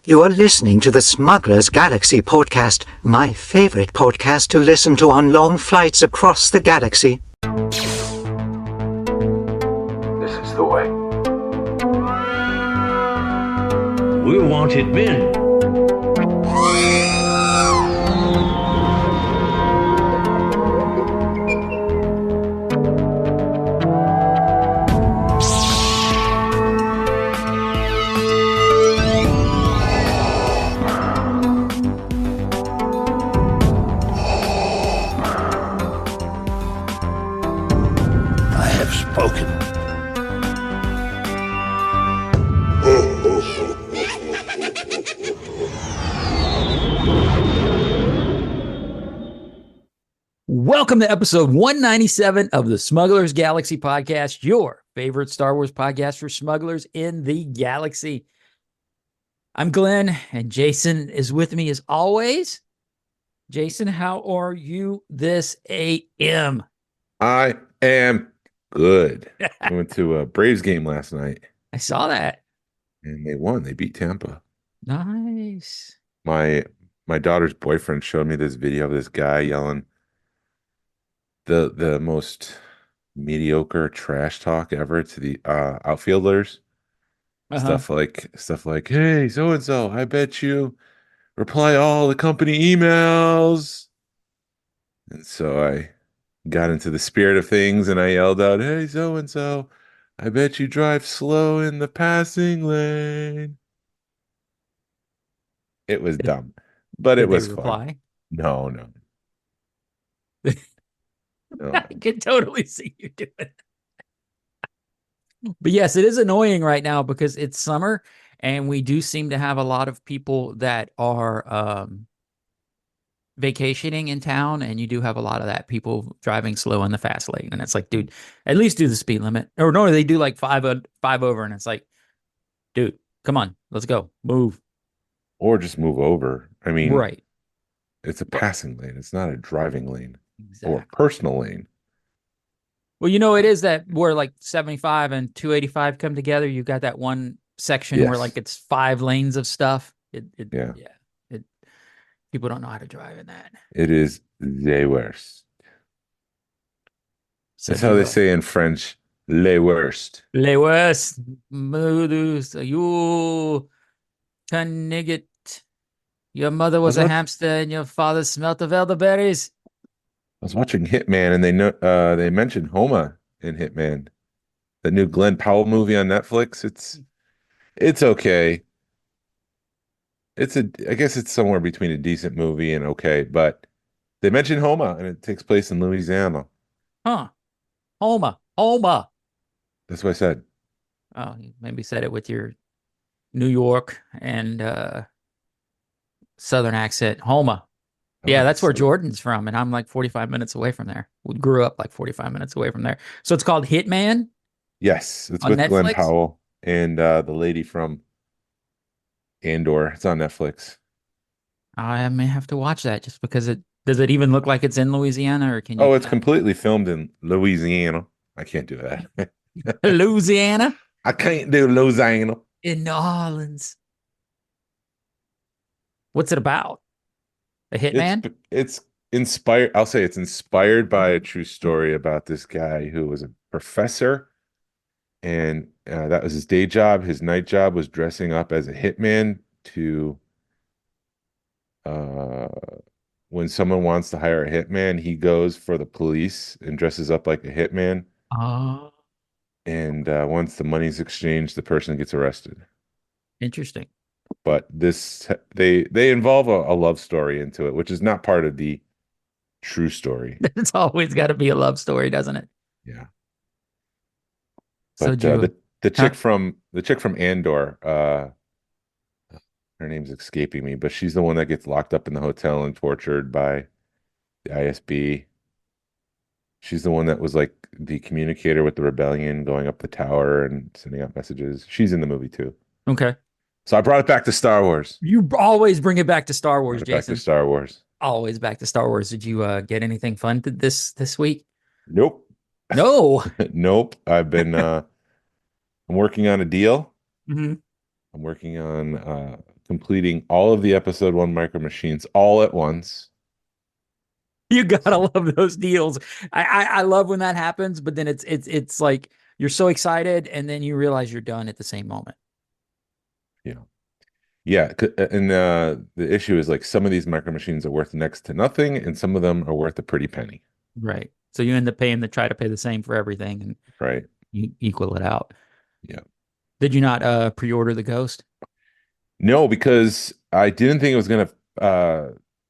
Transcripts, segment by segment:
You are listening to the Smugglers Galaxy podcast, my favorite podcast to listen to on long flights across the galaxy. This is the way. We're wanted men. Welcome to episode 197 of the Smugglers Galaxy podcast, your favorite Star Wars podcast for smugglers in the galaxy. I'm Glenn, and Jason is with me as always. Jason, how are you this AM? I am good. I went to a Braves game last night. I saw that. And they won. They beat Tampa. Nice. My daughter's boyfriend showed me this video of this guy yelling the most mediocre trash talk ever to the outfielders. Stuff like, hey, so and so, I bet you reply all the company emails. And so I got into the spirit of things and I yelled out, hey, so and so, I bet you drive slow in the passing lane. It was dumb, but it was fun. No. No. I can totally see you doing it. But yes, it is annoying right now because it's summer and we do seem to have a lot of people that are vacationing in town, and you do have a lot of that, people driving slow in the fast lane. And it's like, dude, at least do the speed limit. Or no, they do like five over, and it's like, dude, come on, let's go, move. Or just move over. I mean, right. It's a passing lane. It's not a driving lane. Exactly. Or personal lane. Well, you know, it is that where like 75 and 285 come together. You've got that one section where like it's 5 lanes of stuff. People don't know how to drive in that. It is the worst. That's how they say in French, les worst. Les worst. You can nigget. Your mother was a hamster and your father smelt of elderberries. I was watching Hitman, and they mentioned Homa in Hitman, the new Glen Powell movie on Netflix. It's okay. I guess it's somewhere between a decent movie and okay, but they mentioned Homa, and it takes place in Louisiana. Huh? Homa. That's what I said. Oh, you maybe said it with your New York and Southern accent. Homa. Yeah, that's where Jordan's from, and I'm like 45 minutes away from there. We grew up like 45 minutes away from there. So it's called Hitman? Yes, it's with Netflix? Glen Powell and the lady from Andor. It's on Netflix. I may have to watch that just because does it even look like it's in Louisiana, or can you? Oh, it's completely filmed in Louisiana. I can't do that. Louisiana? I can't do Louisiana. In New Orleans. What's it about? A hitman? It's inspired. I'll say it's inspired by a true story about this guy who was a professor, and that was his day job. His night job was dressing up as a hitman to, when someone wants to hire a hitman, he goes for the police and dresses up like a hitman. Oh. And once the money's exchanged, the person gets arrested. Interesting. But they involve a love story into it, which is not part of the true story. It's always got to be a love story, doesn't it? Yeah. So but the chick from Andor, her name's escaping me, but she's the one that gets locked up in the hotel and tortured by the ISB. She's the one that was like the communicator with the rebellion, going up the tower and sending out messages. She's in the movie too. Okay. So I brought it back to Star Wars. You always bring it back to Star Wars, Jason. Back to Star Wars. Always back to Star Wars. Did you get anything fun this week? Nope. No. Nope. I've been I'm working on a deal. Mm-hmm. I'm working on completing all of the episode 1 Micro Machines all at once. You gotta love those deals. I love when that happens, but then it's like you're so excited, and then you realize you're done at the same moment. Yeah. Yeah, and the issue is like some of these Micro Machines are worth next to nothing, and some of them are worth a pretty penny. Right. So you end up paying to try to pay the same for everything, and Right. you equal it out. Yeah. Did you not pre-order the Ghost? No, because I didn't think it was gonna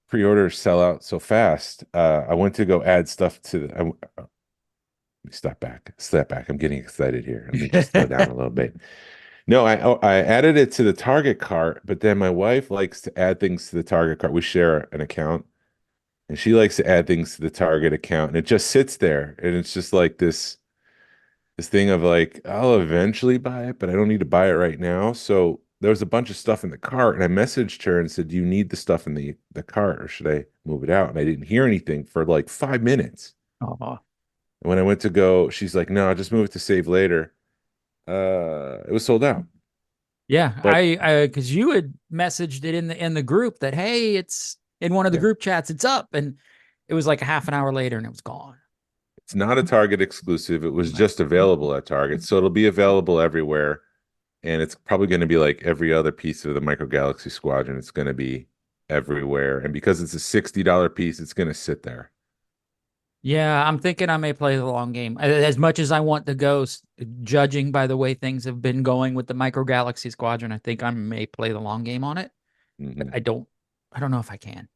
pre-order sell out so fast. I went to go add stuff to the. Let me step back. I'm getting excited here. Let me just slow down a little bit. No, I added it to the Target cart, but then my wife likes to add things to the Target cart. We share an account, and she likes to add things to the Target account, and it just sits there, and it's just like this thing of like, I'll eventually buy it, but I don't need to buy it right now. So there was a bunch of stuff in the cart, and I messaged her and said, "Do you need the stuff in the cart, or should I move it out?" And I didn't hear anything for like 5 minutes. Oh, And when I went to go, she's like, "No, I'll just move it to save later." It was sold out. yeah. But Because you had messaged it in the group that, hey, it's in one of the yeah, group chats, it's up, and it was like a half an hour later, and it was gone. it's not a Target exclusive. It was Right. just available at Target, so it'll be available everywhere. And it's probably going to be like every other piece of the Micro Galaxy Squadron. It's going to be everywhere. And because it's a $60 piece, it's going to sit there. Yeah, I'm thinking I may play the long game. As much as I want the Ghost, judging by the way things have been going with the Micro Galaxy Squadron, I think I may play the long game on it. But Hmm. I don't know if I can.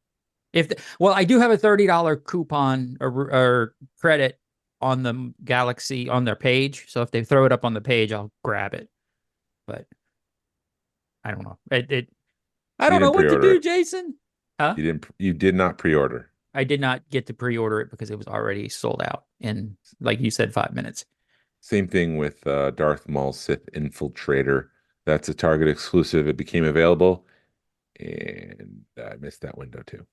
Well, I do have a $30 coupon or credit on the Galaxy on their page. So if they throw it up on the page, I'll grab it. But I don't know. I So you don't know didn't what to pre-order do, it. Jason. Huh? You did not pre-order. I did not get to pre-order it because it was already sold out in, like you said, 5 minutes. Same thing with Darth Maul Sith Infiltrator. That's a Target exclusive. It became available, and I missed that window too.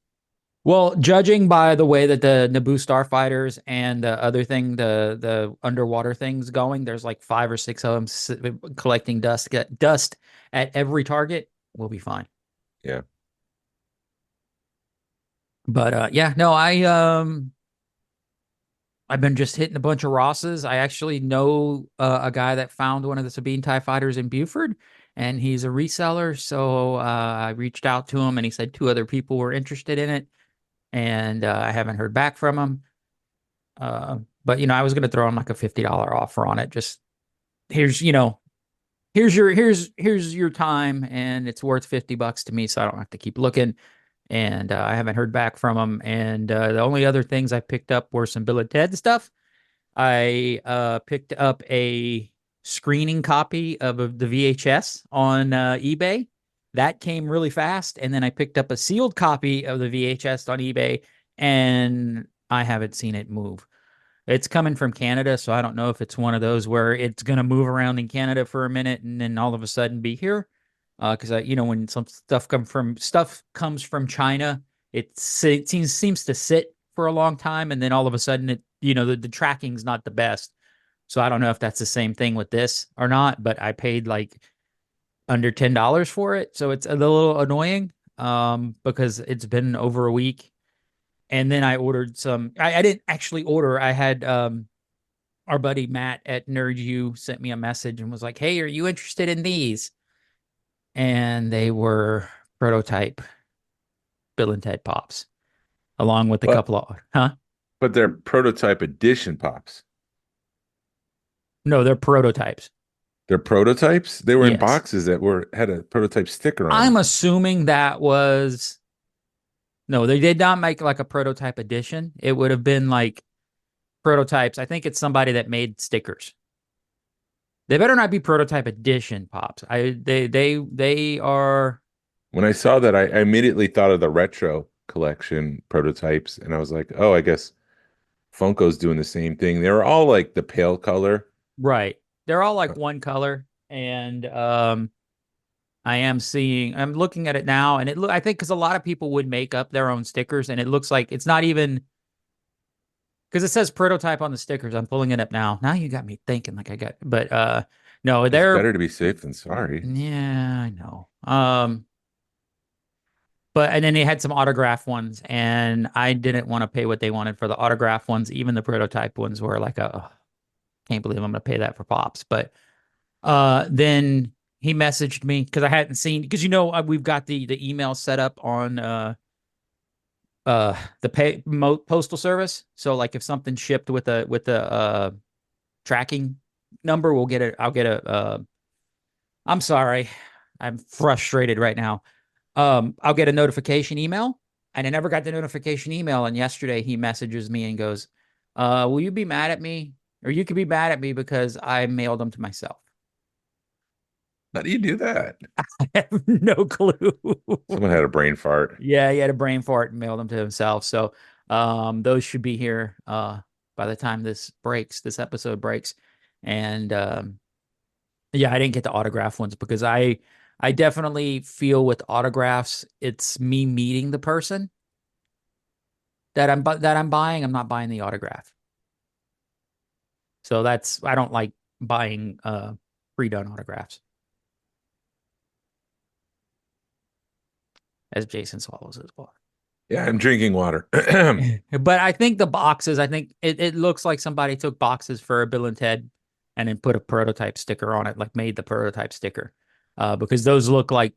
Well, judging by the way that the Naboo starfighters and the other thing, the underwater things going, there's like 5 or 6 of them collecting dust at every target. We'll be fine. Yeah. But yeah, no, I've been just hitting a bunch of Rosses. I actually know a guy that found one of the Sabine TIE fighters in Buford, and he's a reseller. So I reached out to him, and he said 2 other people were interested in it, and I haven't heard back from him. But I was going to throw him like a $50 offer on it. Just here's here's your time, and it's worth $50 to me, so I don't have to keep looking. And I haven't heard back from him. And the only other things I picked up were some Bill and Ted stuff. I picked up a screening copy of the VHS on eBay. That came really fast. And then I picked up a sealed copy of the VHS on eBay, and I haven't seen it move. It's coming from Canada, so I don't know if it's one of those where it's going to move around in Canada for a minute and then all of a sudden be here. Because when some stuff comes from China, it seems to sit for a long time, and then all of a sudden the tracking's not the best. So I don't know if that's the same thing with this or not, but I paid like under $10 for it, so it's a little annoying because it's been over a week. And then I ordered some. I didn't actually order. I had our buddy Matt at Nerd U sent me a message and was like, "Hey, are you interested in these?" And they were prototype Bill and Ted Pops, along with a But couple of, huh? but they're prototype edition pops. No, they're prototypes. They're prototypes. They were in Yes. boxes that were had a prototype sticker on I'm them. assuming that was, no, they did not make like a prototype edition. It would have been like prototypes. I think it's somebody that made stickers. They better not be prototype edition Pops. They are. When I saw that, I immediately thought of the retro collection prototypes, and I was like, oh, I guess Funko's doing the same thing. They were all like the pale color. Right. They're all like one color. And I'm looking at it now, and I think because a lot of people would make up their own stickers, and it looks like it's not even, because it says prototype on the stickers. I'm pulling it up now. Now you got me thinking like but no, It's they're, better to be safe than sorry. yeah, I know. and then they had some autograph ones, and I didn't want to pay what they wanted for the autograph ones. Even the prototype ones were like, oh, can't believe I'm going to pay that for pops. But then he messaged me because I hadn't seen, because we've got the email set up on the postal service. So like if something shipped with a tracking number, I'll get a I'm sorry, I'm frustrated right now. I'll get a notification email, and I never got the notification email. And yesterday he messages me and goes, will you be mad at me? Or you could be mad at me because I mailed them to myself. How do you do that? I have no clue. Someone had a brain fart. Yeah, he had a brain fart and mailed them to himself. So those should be here by the time this episode breaks. And yeah, I didn't get the autograph ones because I definitely feel with autographs, it's me meeting the person that I'm buying. I'm not buying the autograph. So I don't like buying pre-done autographs. As Jason swallows his water. Yeah, I'm drinking water. But I think the boxes, I think it looks like somebody took boxes for a Bill and Ted and then put a prototype sticker on it, like made the prototype sticker. Because those look like,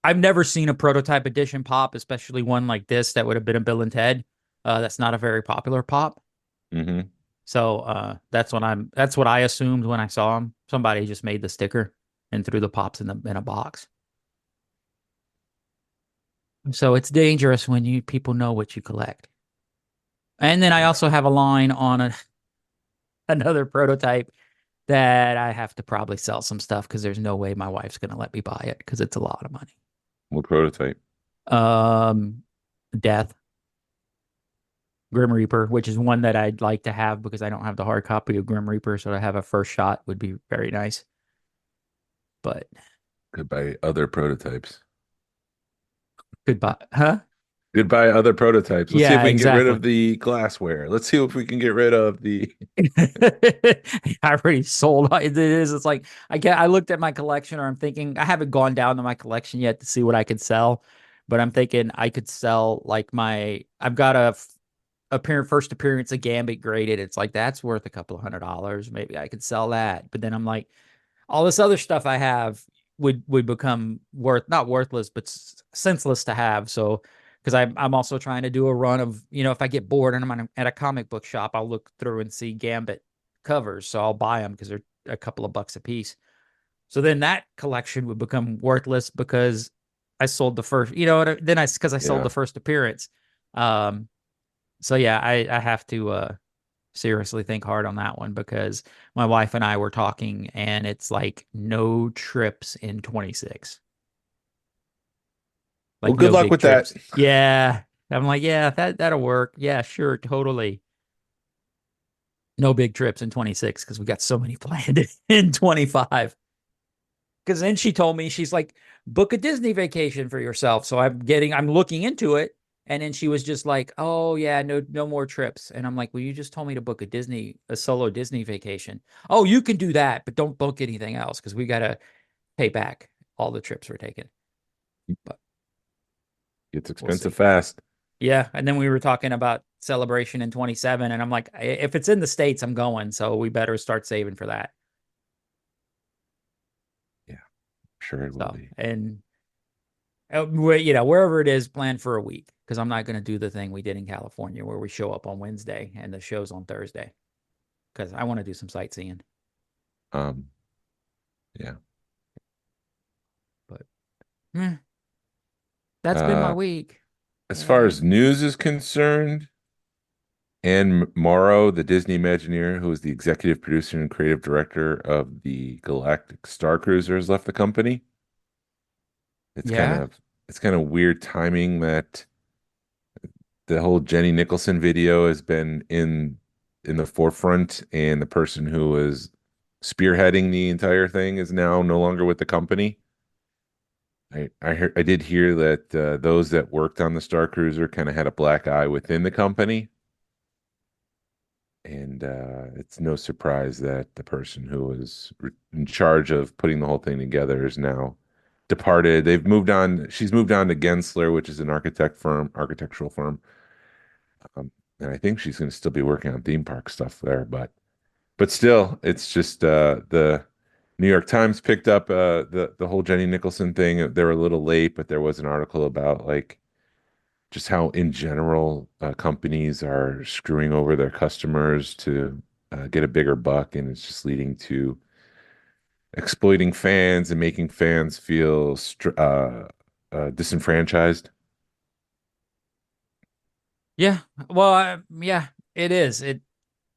I've never seen a prototype edition pop, especially one like this that would have been a Bill and Ted. That's not a very popular pop. Mm-hmm. So that's what I assumed when I saw them. Somebody just made the sticker and threw the pops in a box. So it's dangerous when people know what you collect. And then I also have a line on another prototype that I have to probably sell some stuff because there's no way my wife's going to let me buy it because it's a lot of money. What prototype? Death, Grim Reaper, which is one that I'd like to have because I don't have the hard copy of Grim Reaper, so to have a first shot would be very nice. But Could buy other prototypes. goodbye, huh? Goodbye, other prototypes. Let's see if Yeah, we can get rid exactly. of the glassware. Let's see if we can get rid of the. I already sold it is. It's like I looked at my collection, or I'm thinking I haven't gone down to my collection yet to see what I could sell, but I'm thinking I could sell like I've got first appearance of Gambit graded. It's like that's worth a couple of $100. Maybe I could sell that. But then I'm like, all this other stuff I have would become not worthless, but senseless to have. So because I'm also trying to do a run of, if I get bored and I'm at a comic book shop, I'll look through and see Gambit covers. So I'll buy them because they're a couple of bucks a piece. So then that collection would become worthless because I sold the first, because I sold Yeah. the first appearance. So yeah, I have to seriously think hard on that one because my wife and I were talking and it's like no trips in 26. Well, Like good no luck big with trips. that. Yeah. I'm like, yeah, that'll work. Yeah, sure, totally. No big trips in 26 because we got so many planned in 25. Because then she told me, she's like, book a Disney vacation for yourself. So I'm looking into it. And then she was just like, oh yeah, no more trips. And I'm like, well, you just told me to book a solo Disney vacation. Oh, you can do that, but don't book anything else because we got to pay back all the trips we're taking. But It's we'll expensive see. fast. Yeah. And then we were talking about Celebration in 27. And I'm like, if it's in the States, I'm going. So we better start saving for that. Yeah, sure it will So, be. and wherever it is, plan for a week because I'm not going to do the thing we did in California where we show up on Wednesday and the show's on Thursday because I want to do some sightseeing. Um, yeah. But that's been my Uh, week. as far as news is concerned, Anne Morrow, the Disney Imagineer, who is the executive producer and creative director of the Galactic Star Cruiser, has left the company. It's kind Yeah, of it's kind of weird timing that the whole Jenny Nicholson video has been in the forefront, and the person who was spearheading the entire thing is now no longer with the company. I did hear that those that worked on the Star Cruiser kind of had a black eye within the company, and it's no surprise that the person who was in charge of putting the whole thing together is now departed. They've moved on. She's moved on to Gensler, which is an architectural firm. And I think she's going to still be working on theme park stuff there, but still, it's just the New York Times picked up the whole Jenny Nicholson thing. They were a little late, but there was an article about like just how in general companies are screwing over their customers to get a bigger buck, and it's just leading to exploiting fans and making fans feel disenfranchised. Yeah. Well, yeah, it is.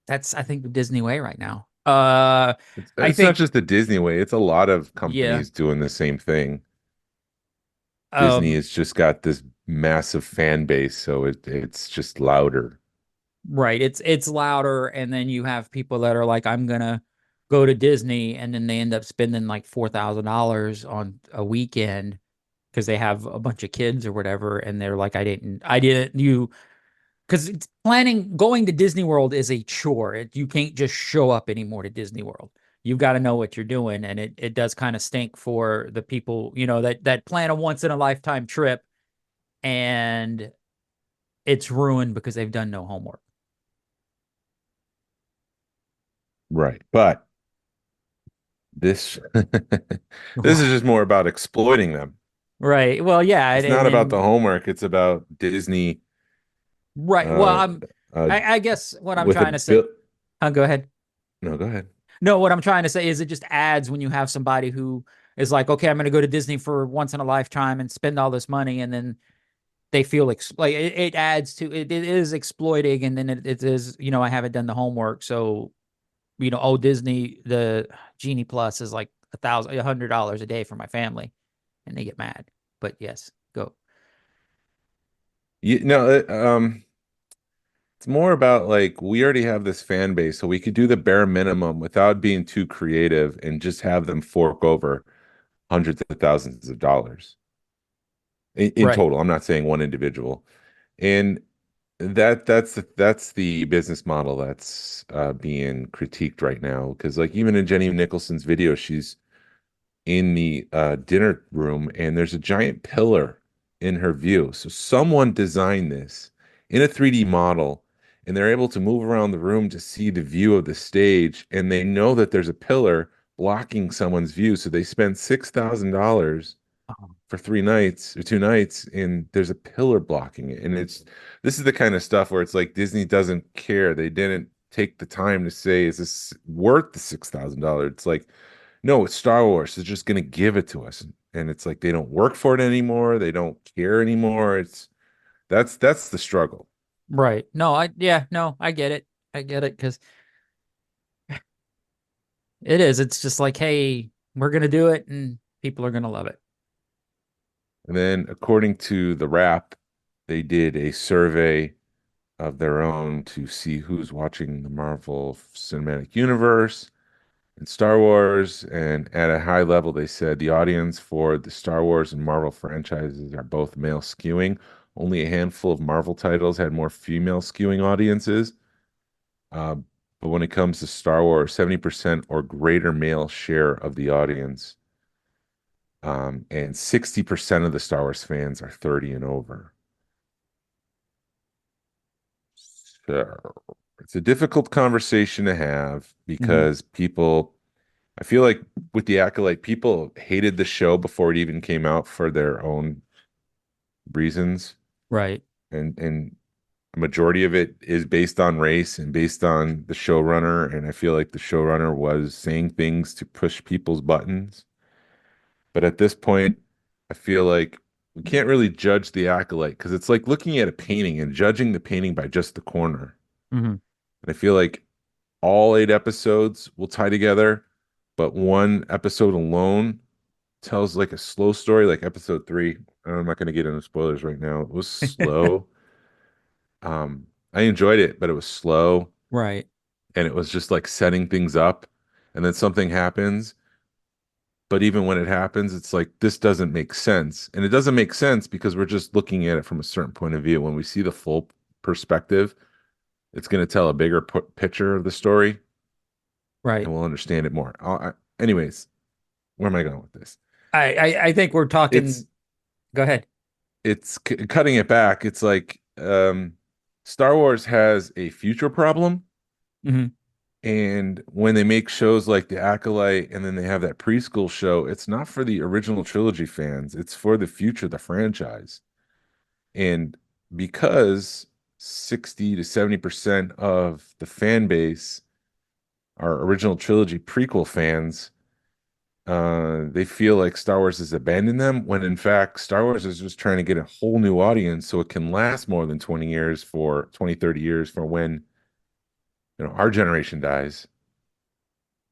That's I think the Disney way right now. I It's not think just the Disney way, it's a lot of yeah. companies doing the same thing. Disney Um, has just got this massive fan base, so it's just louder. right. It's louder, and then you have people that are like, I'm gonna go to Disney, and then they end up spending like $4,000 on a weekend because they have a bunch of kids or whatever, and they're like, I didn't you because planning going to Disney World is a chore. You can't just show up anymore to Disney World. You've got to know what you're doing, and it does kind of stink for the people, that plan a once in a lifetime trip, and it's ruined because they've done no homework. Right. But this this is just more about exploiting them. Right. Well, yeah, It's and not about the then homework, it's about Disney right. Well, uh uh I guess what I'm with a trying to say. bill. Go ahead. No, go ahead. No, what I'm trying to say is it just adds when you have somebody who is like, okay, I'm going to go to Disney for once in a lifetime and spend all this money, and then they feel like it adds to it. It is exploiting, and then it is, I haven't done the homework, so oh, Disney, the Genie Plus is like $100 a day for my family, and they get mad. But yes, go. You know, it's more about like we already have this fan base, so we could do the bare minimum without being too creative and just have them fork over hundreds of thousands of dollars in Right. total. I'm not saying one individual. And that's the business model that's being critiqued right now. Because like even in Jenny Nicholson's video, she's in the dinner room and there's a giant pillar in her view. So someone designed this in a 3D model and they're able to move around the room to see the view of the stage and they know that there's a pillar blocking someone's view. So they spend $6,000 Oh, for 3 nights or 2 nights and there's a pillar blocking it. And this is the kind of stuff where it's like Disney doesn't care. They didn't take the time to say, is this worth the $6,000? It's like, no, it's Star Wars. They're just going to give it to us. And it's like they don't work for it anymore. They don't care anymore. That's the struggle. right. No, yeah, no, I get it. I get it because it is. It's just like, hey, we're gonna do it, and people are gonna love it. And then according to the Wrap, they did a survey of their own to see who's watching the Marvel Cinematic Universe and Star Wars. And at a high level, they said the audience for the Star Wars and Marvel franchises are both male skewing. Only a handful of Marvel titles had more female skewing audiences. Uh, but when it comes to Star Wars, 70% or greater male share of the audience. And 60% of the Star Wars fans are 30 and over. So it's a difficult conversation to have Mhm. because I feel like with the Acolyte, people hated the show before it even came out for their own reasons. Right. And a majority of it is based on race and based on the showrunner. And I feel like the showrunner was saying things to push people's buttons. But at this point, I feel like we can't really judge the Acolyte because it's like looking at a painting and judging the painting by just the corner. Hmm. And I feel like all 8 episodes will tie together, but one episode alone tells like a slow story, like episode 3. I'm not going to get into spoilers right now. It was slow. I enjoyed it, but it was slow Right. and it was just like setting things up, and then something happens. But even when it happens, it's like this doesn't make sense, and it doesn't make sense because we're just looking at it from a certain point of view. When we see the full perspective, it's going to tell a bigger picture of the story, Right. and we'll understand it more. Anyways, where am I going with this? I think we're It's talking. Go ahead. cutting it back. It's like Star Wars has a future problem, Hmm. and when they make shows like The Acolyte and then they have that preschool show, it's not for the original trilogy fans. It's for the future, the franchise. And because 60 to 70% of the fan base are original trilogy prequel fans, they feel like Star Wars has abandoned them when in fact Star Wars is just trying to get a whole new audience so it can last more than 20 years for 20, 30 years for when, our generation dies.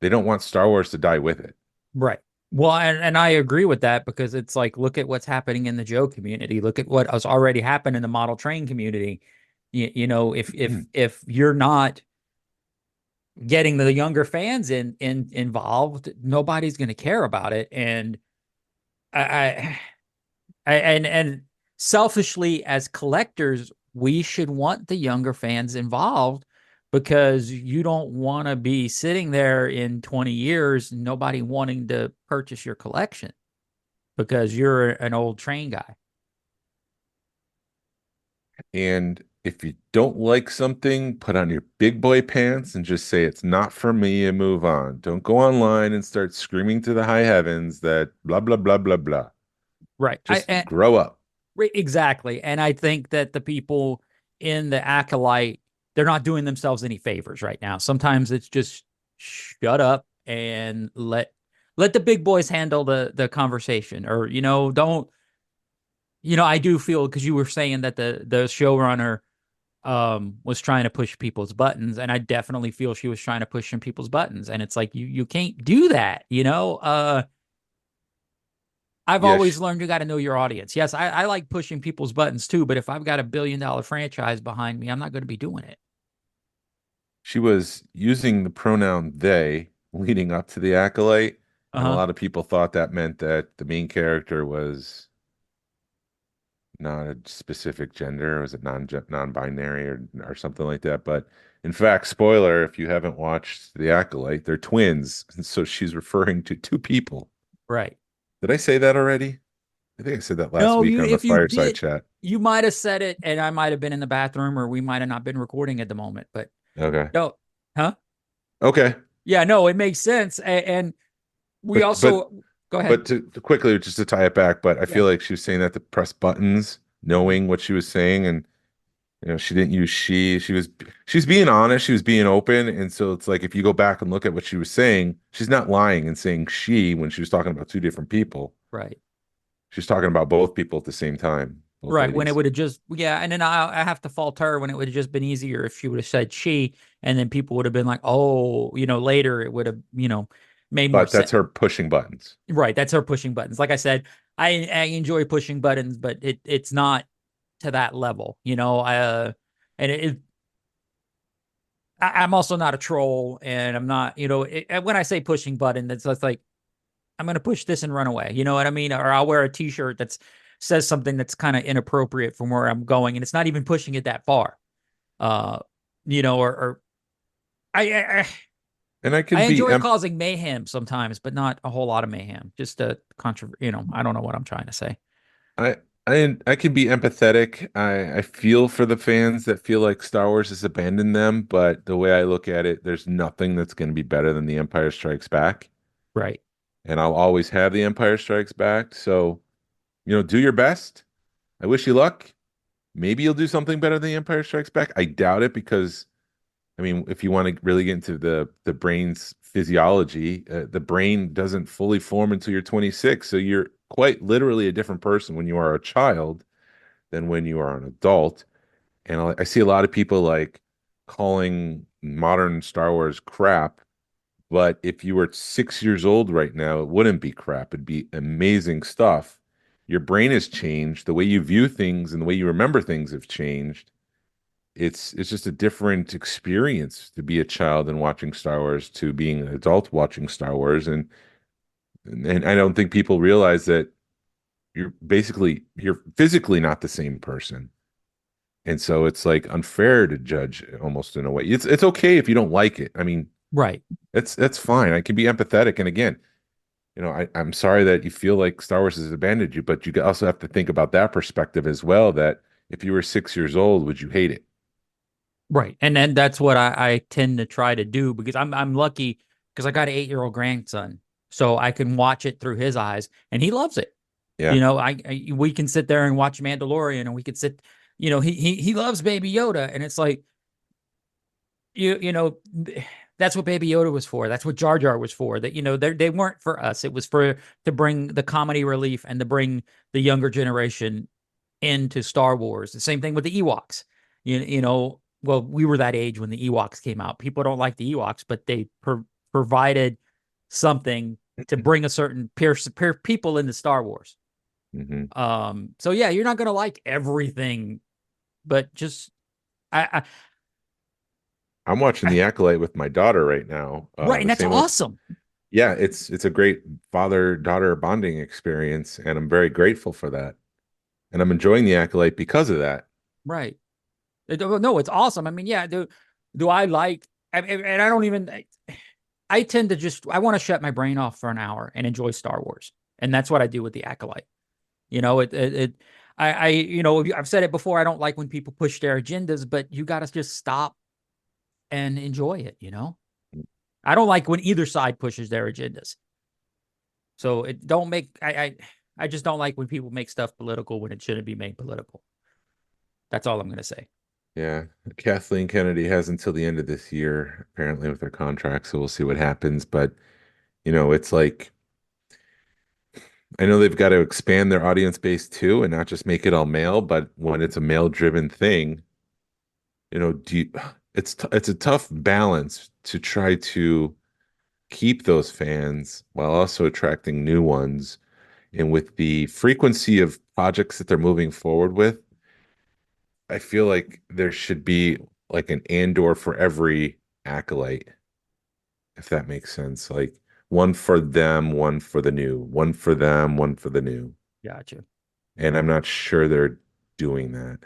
They don't want Star Wars to die with it. Right. Well, and I agree with that because it's like, look at what's happening in the Joe community. Look at what has already happened in the model train community. If you're not getting the younger fans in involved, nobody's going to care about it. And I, and selfishly as collectors, we should want the younger fans involved because you don't want to be sitting there in 20 years, nobody wanting to purchase your collection because you're an old train guy. And if you don't like something, put on your big boy pants and just say it's not for me and move on. Don't go online and start screaming to the high heavens that blah, blah, blah, blah, blah. Right. Just grow up. Exactly. And I think that the people in the Acolyte, they're not doing themselves any favors right now. Sometimes it's just shut up and let the big boys handle the conversation, or don't. I do feel, because you were saying that the showrunner was trying to push people's buttons, and I definitely feel she was trying to push some people's buttons, and it's like you can't do that. I've Yeah, always learned you got to know your audience. Yes, I like pushing people's buttons too, but if I've got $1 billion franchise behind me, I'm not going to be doing it. she was using the pronoun they leading up to the Acolyte, and a Uh-huh. lot of people thought that meant that the main character was not a specific gender, was it non-binary or something like that. But in fact, spoiler, if you haven't watched The Acolyte, they're twins. And so she's referring to two people. Right. Did I say that already? I think I said that last No, week you on the if you fireside did, chat. you might have said it, and I might have been in the bathroom, or we might have not been recording at the moment. But Okay. no, huh? Okay. Yeah, no, it makes sense. And we But but also go ahead. but to quickly just to tie it back, but I Yeah. feel like she was saying that to press buttons, knowing what she was saying, and she didn't use she's being honest, she was being open, and so it's like if you go back and look at what she was saying, she's not lying and saying she when she was talking about two different people. Right. She's talking about both people at the same time, both Right. When it ladies. would have just, yeah. And then I have to fault her when it would have just been easier if she would have said she, and then people would have been like, oh, later it would have, made more But sense. that's her pushing buttons. Right. That's her pushing buttons. Like I said, I enjoy pushing buttons, but it's not to that level, and I'm also not a troll, and I'm not, when I say pushing button, it's like, I'm going to push this and run away. You know what I mean? Or I'll wear a t-shirt that's says something that's kind of inappropriate from where I'm going, and it's not even pushing it that far. Uh, or I, I And I I can be enjoy causing mayhem sometimes, but not a whole lot of mayhem. Just a I don't know what I'm trying to say. I I can be empathetic. I feel for the fans that feel like Star Wars has abandoned them, but the way I look at it, there's nothing that's going to be better than The Empire Strikes Back, Right. and I'll always have The Empire Strikes Back. So, do your best. I wish you luck. Maybe you'll do something better than The Empire Strikes Back. I doubt it because, I mean, if you want to really get into the brain's physiology, the brain doesn't fully form until you're 26. So you're quite literally a different person when you are a child than when you are an adult. And I see a lot of people like calling modern Star Wars crap. But if you were 6 years old right now, it wouldn't be crap. It'd be amazing stuff. Your brain has changed. The way you view things and the way you remember things have changed. It's just a different experience to be a child and watching Star Wars to being an adult watching Star Wars. And I don't think people realize that you're physically not the same person. And so it's like unfair to judge almost in a way. It's okay if you don't like it. I mean, Right. that's fine. I can be empathetic. And again, I'm sorry that you feel like Star Wars has abandoned you, but you also have to think about that perspective as well, that if you were 6 years old, would you hate it? Right. And then that's what I tend to try to do because I'm lucky because I got an 8-year-old grandson. So I can watch it through his eyes and he loves it. Yeah. We can sit there and watch Mandalorian and we could sit, he loves Baby Yoda. And it's like, you know, that's what Baby Yoda was for. That's what Jar Jar was for. That, they weren't for us. It was to bring the comedy relief and to bring the younger generation into Star Wars. The same thing with the Ewoks. Well, we were that age when the Ewoks came out. People don't like the Ewoks, but they provided something to bring a certain peer people into Star Wars. Hmm. So yeah, you're not gonna like everything, but just I, I'm watching The Acolyte with my daughter right now. right, and The that's same one. awesome. Yeah, it's a great father-daughter bonding experience, and I'm very grateful for that. And I'm enjoying The Acolyte because of that. Right. No, it's awesome. I mean, yeah, do I like and I don't even I tend to I want to shut my brain off for an hour and enjoy Star Wars. And that's what I do with the Acolyte. You know, I've said it before. I don't like when people push their agendas, but you got to just stop and enjoy it. I don't like when either side pushes their agendas. So it don't make, I just don't like when people make stuff political when it shouldn't be made political. That's all I'm going to say. Yeah, Kathleen Kennedy has until the end of this year, apparently, with her contract, so we'll see what happens. But it's like I know they've got to expand their audience base too, and not just make it all male. But when it's a male-driven thing, do you, it's a tough balance to try to keep those fans while also attracting new ones. And with the frequency of projects that they're moving forward with, I feel like there should be like an Andor for every acolyte, if that makes sense. Like one for them, one for the new, one for them, one for the new. Gotcha. And I'm not sure they're doing that.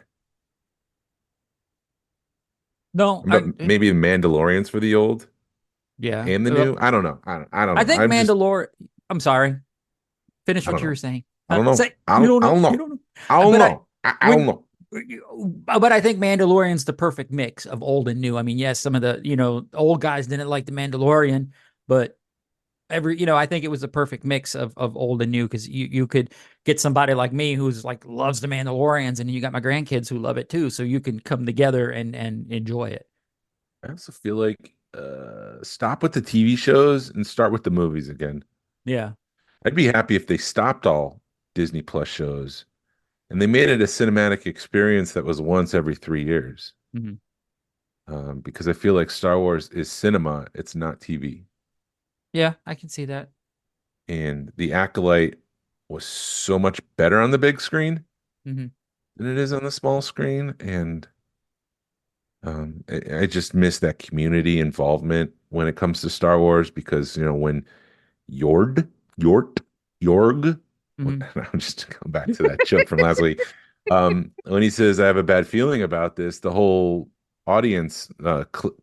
No, Maybe the Mandalorians for the old yeah. and the new. I don't know. I don't I know. think Mandalore. I'm sorry. Finish I what don't you were know. saying. I don't know. Say you don't I know. don't You know. don't know. I don't But know. I don't when, know. but I think Mandalorian's the perfect mix of old and new. I mean, yes, some of the old guys didn't like the Mandalorian, but I think it was the perfect mix of old and new because you could get somebody like me who's like loves the Mandalorians, and you got my grandkids who love it too. So you can come together and enjoy it. I also feel like stop with the TV shows and start with the movies again. Yeah. I'd be happy if they stopped all Disney Plus shows and they made it a cinematic experience that was once every 3 years. Hmm. Because I feel like Star Wars is cinema, it's not TV. Yeah, I can see that. And The Acolyte was so much better on the big screen Hmm. than it is on the small screen. And I just miss that community involvement when it comes to Star Wars because, when Yord, Yort, Yorg. Hmm. I'm just come back to that joke from last week. When he says, "I have a bad feeling about this," the whole audience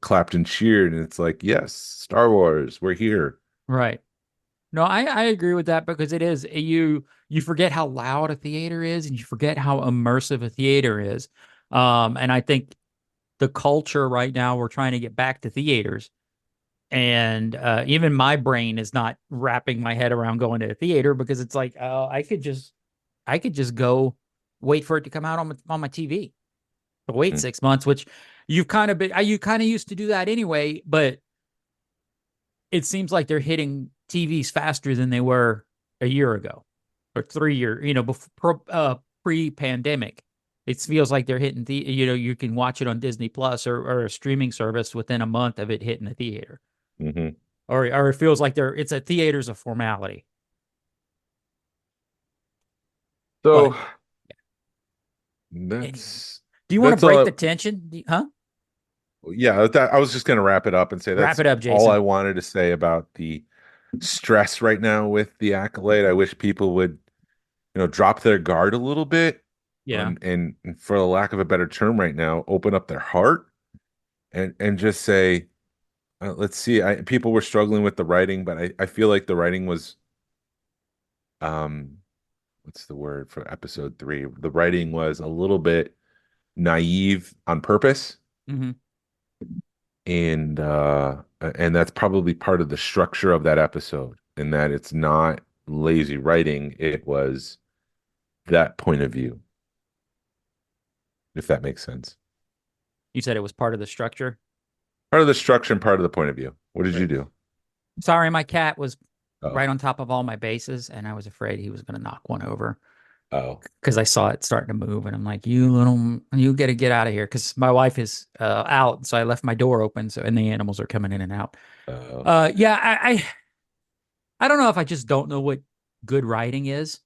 clapped and cheered, and it's like, "Yes, Star Wars, we're here." Right. No, I agree with that because it is you forget how loud a theater is and you forget how immersive a theater is. And I think the culture right now we're trying to get back to theaters, and even my brain is not wrapping my head around going to a theater because it's like I could just go wait for it to come out on my TV. But wait Mm, 6 months, which you kind of used to do that anyway, but it seems like they're hitting TVs faster than they were a year ago or 3 year, before pre-pandemic. It feels like they're hitting you can watch it on Disney Plus or a streaming service within a month of it hitting the theater. mhm. Or it feels like it's a theater's a formality. So But anyway, that's do you want to that's all. break the tension? Huh? Yeah, I was just going to wrap it up and say Wrap that's it up, all I Jason. wanted to say about the stress right now with the Acolyte. I wish people would, drop their guard a little bit, Yeah. and for the lack of a better term right now, open up their heart and just say, let's see. People were struggling with the writing, but I feel like the writing was what's the word for episode 3? The writing was a little bit naive on purpose. Mm-hmm. And that's probably part of the structure of that episode, in that it's not lazy writing, it was that point of view, if that makes sense. You said it was part of the structure. Part of the structure and part of the point of view. What did you Right. do? Sorry, my cat was Oh, right on top of all my bases, and I was afraid he was going to knock one over oh, because I saw it starting to move, and I'm like, you got to get out of here," because my wife is out, so I left my door open, so and the animals are coming in and out. oh. Yeah, I don't know if I just don't know what good writing is,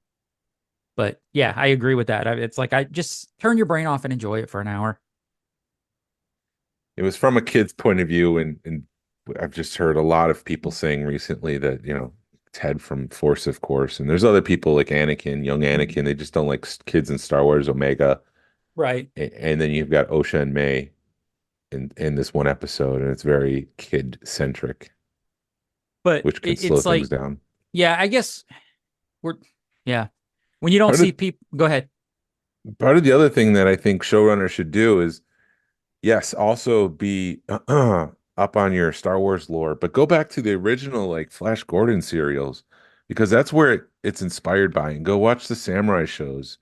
but yeah, I agree with that. It's like I just turn your brain off and enjoy it for an hour. It was from a kid's point of view, and I've just heard a lot of people saying recently that, Ted from Force, of course, and there's other people like Anakin, young Anakin, they just don't like kids in Star Wars Omega. Right. And then you've got Osha and May in this one episode, and it's very kid centric, But which can slow it's things like, down. yeah, I guess we're, yeah. When you don't Part see of people, go ahead. part of the other thing that I think showrunners should do is, yes, also be up on your Star Wars lore, but go back to the original like Flash Gordon serials, because that's where it's inspired by, and go watch the samurai shows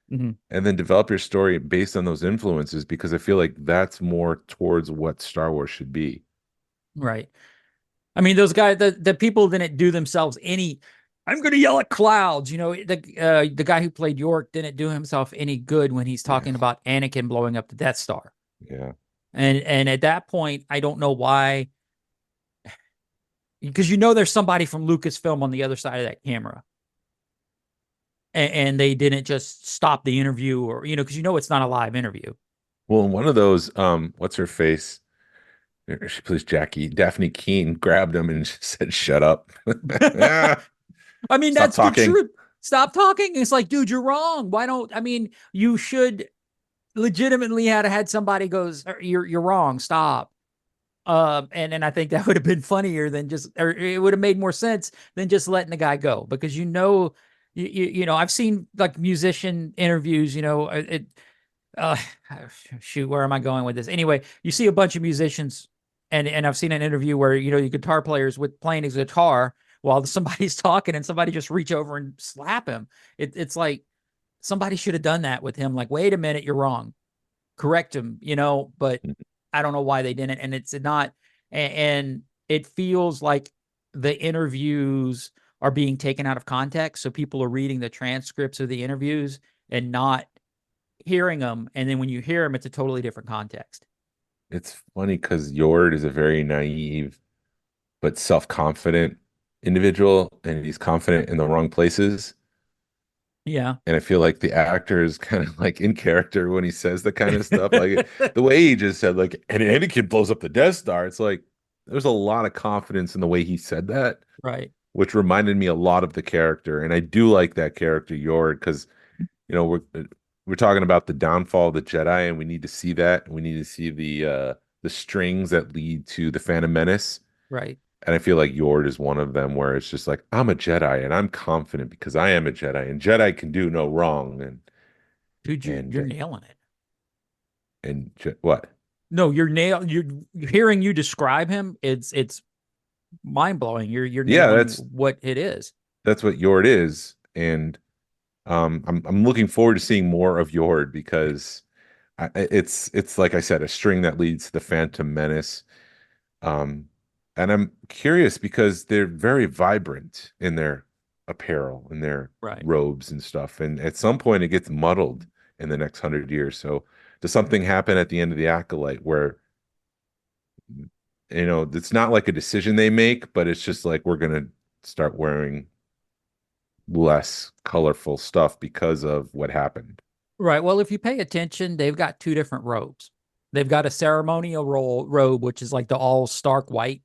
Mhm. and then develop your story based on those influences, because I feel like that's more towards what Star Wars should be. Right. I mean, those guys, the people didn't do themselves any. I'm going to yell at clouds. The guy who played York didn't do himself any good when he's Yeah. talking about Anakin blowing up the Death Star. Yeah. And at that point, I don't know why, because there's somebody from Lucasfilm on the other side of that camera, and they didn't just stop the interview, or because it's not a live interview. Well, in one of those, what's her face? She plays Jackie. Daphne Keene grabbed him and said, "Shut up." I mean, Stop that's the talking. truth. Stop talking. It's like, dude, you're wrong. Why don't, I mean, you should legitimately had somebody goes, you're wrong. Stop. And I think that would have been funnier than just, or it would have made more sense than just letting the guy go, because I've seen like musician interviews, uh, shoot, where am I going with this? Anyway, you see a bunch of musicians, and I've seen an interview where you guitar players with playing his guitar while somebody's talking, and somebody just reach over and slap him. It's like somebody should have done that with him. Like, wait a minute, you're wrong. Correct him, but I don't know why they didn't. And it's not, and it feels like the interviews are being taken out of context. So people are reading the transcripts of the interviews and not hearing them. And then when you hear them, it's a totally different context. It's funny because Yord is a very naive but self-confident individual, and he's confident in the wrong places. Yeah. And I feel like the actor is kind of like in character when he says the kind of stuff. Like the way he just said, like, and Anakin blows up the Death Star. It's like there's a lot of confidence in the way he said that, Right. which reminded me a lot of the character. And I do like that character, Yord, because we're talking about the downfall of the Jedi, and we need to see that. We need to see the strings that lead to the Phantom Menace. Right. And I feel like Yord is one of them, where it's just like, I'm a Jedi and I'm confident because I am a Jedi, and Jedi can do no wrong. Dude, you're And nailing it. what? No, you're hearing you describe him. It's mind blowing. You're Yeah, nailing what it is. that's what Yord is. And I'm looking forward to seeing more of Yord, because it's like I said, a string that leads to the Phantom Menace. Um, and I'm curious because they're very vibrant in their apparel and their Right. robes and stuff. And at some point, it gets muddled in the next 100 years. So, does something happen at the end of the Acolyte where, it's not like a decision they make, but it's just like, we're gonna start wearing less colorful stuff because of what happened? Right. Well, if you pay attention, they've got two different robes. They've got a ceremonial robe, which is like the all stark white.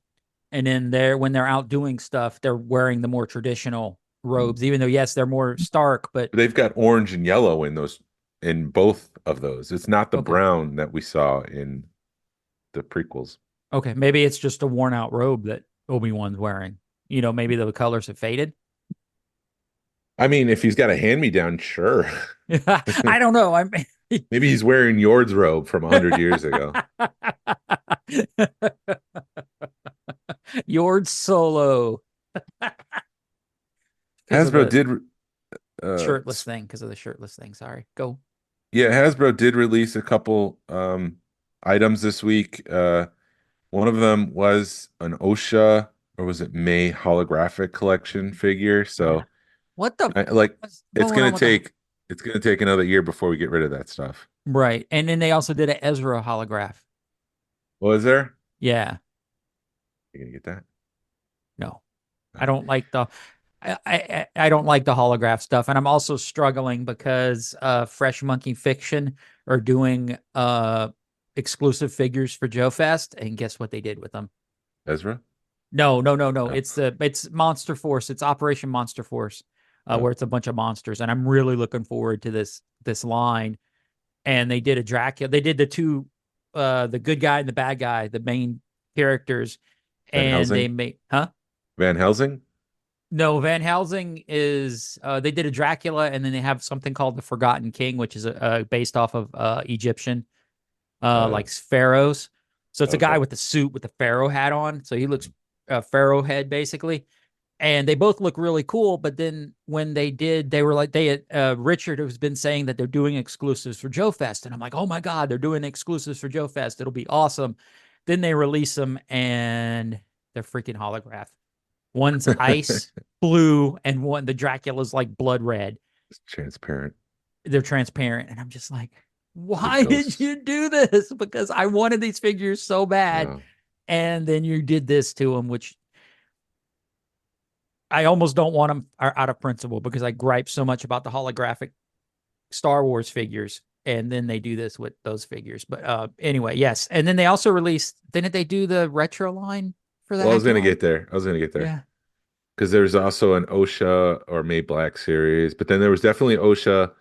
And then when they're out doing stuff, they're wearing the more traditional robes, even though, yes, they're more stark, but They've got orange and yellow in both of those. It's not the okay. brown that we saw in the prequels. Okay. Maybe it's just a worn out robe that Obi-Wan's wearing. Maybe the colors have faded. I mean, if he's got a hand-me-down, sure. I don't know. I'm Maybe he's wearing Yord's robe from 100 years ago. Yord Solo because of Hasbro the did shirtless thing. Because of the shirtless thing. Sorry. Go. yeah, Hasbro did release a couple items this week. One of them was an OSHA or was it May holographic collection figure. Yeah. So What the like what's it's going on gonna with the take it's gonna take another year before we get rid of that stuff. right? And then they also did an Ezra holograph. What is there? Yeah. You gonna get that? No, I Oh, don't like the I don't like the holograph stuff, and I'm also struggling because Fresh Monkey Fiction are doing exclusive figures for Joe Fest, and guess what they did with them? Ezra? No, no, no, no. Oh, It's Monster Force. It's Operation Monster Force, oh, where it's a bunch of monsters, and I'm really looking forward to this line. And they did a Dracula. They did the two, the good guy and the bad guy, the main characters, Van and they Helsing? made Van Helsing? No, Van Helsing is they did a Dracula, and then they have something called the Forgotten King, which is based off of Egyptian Uh, like pharaohs. So it's a guy okay. with the suit with the pharaoh hat on. So he looks pharaoh head basically, and they both look really cool. But then when they did, they were like Richard has been saying that they're doing exclusives for Joe Fest, and I'm like, oh my god, they're doing exclusives for Joe Fest. It'll be awesome. Then they release them, and they're freaking holograph. One's ice blue, and the Dracula's like blood red. It's transparent. They're transparent, and I'm just like, The why did ghosts. you do this? Because I wanted these figures so bad, Oh, and then you did this to them, which I almost don't want them out of principle because I gripe so much about the holographic Star Wars figures, and then they do this with those figures. But anyway, yes, and then they also released. Didn't they do the retro line for the well, I was gonna Acolyte? get there. I was gonna get there Yeah. because there's also an OSHA or May Black series, but then there was definitely OSHA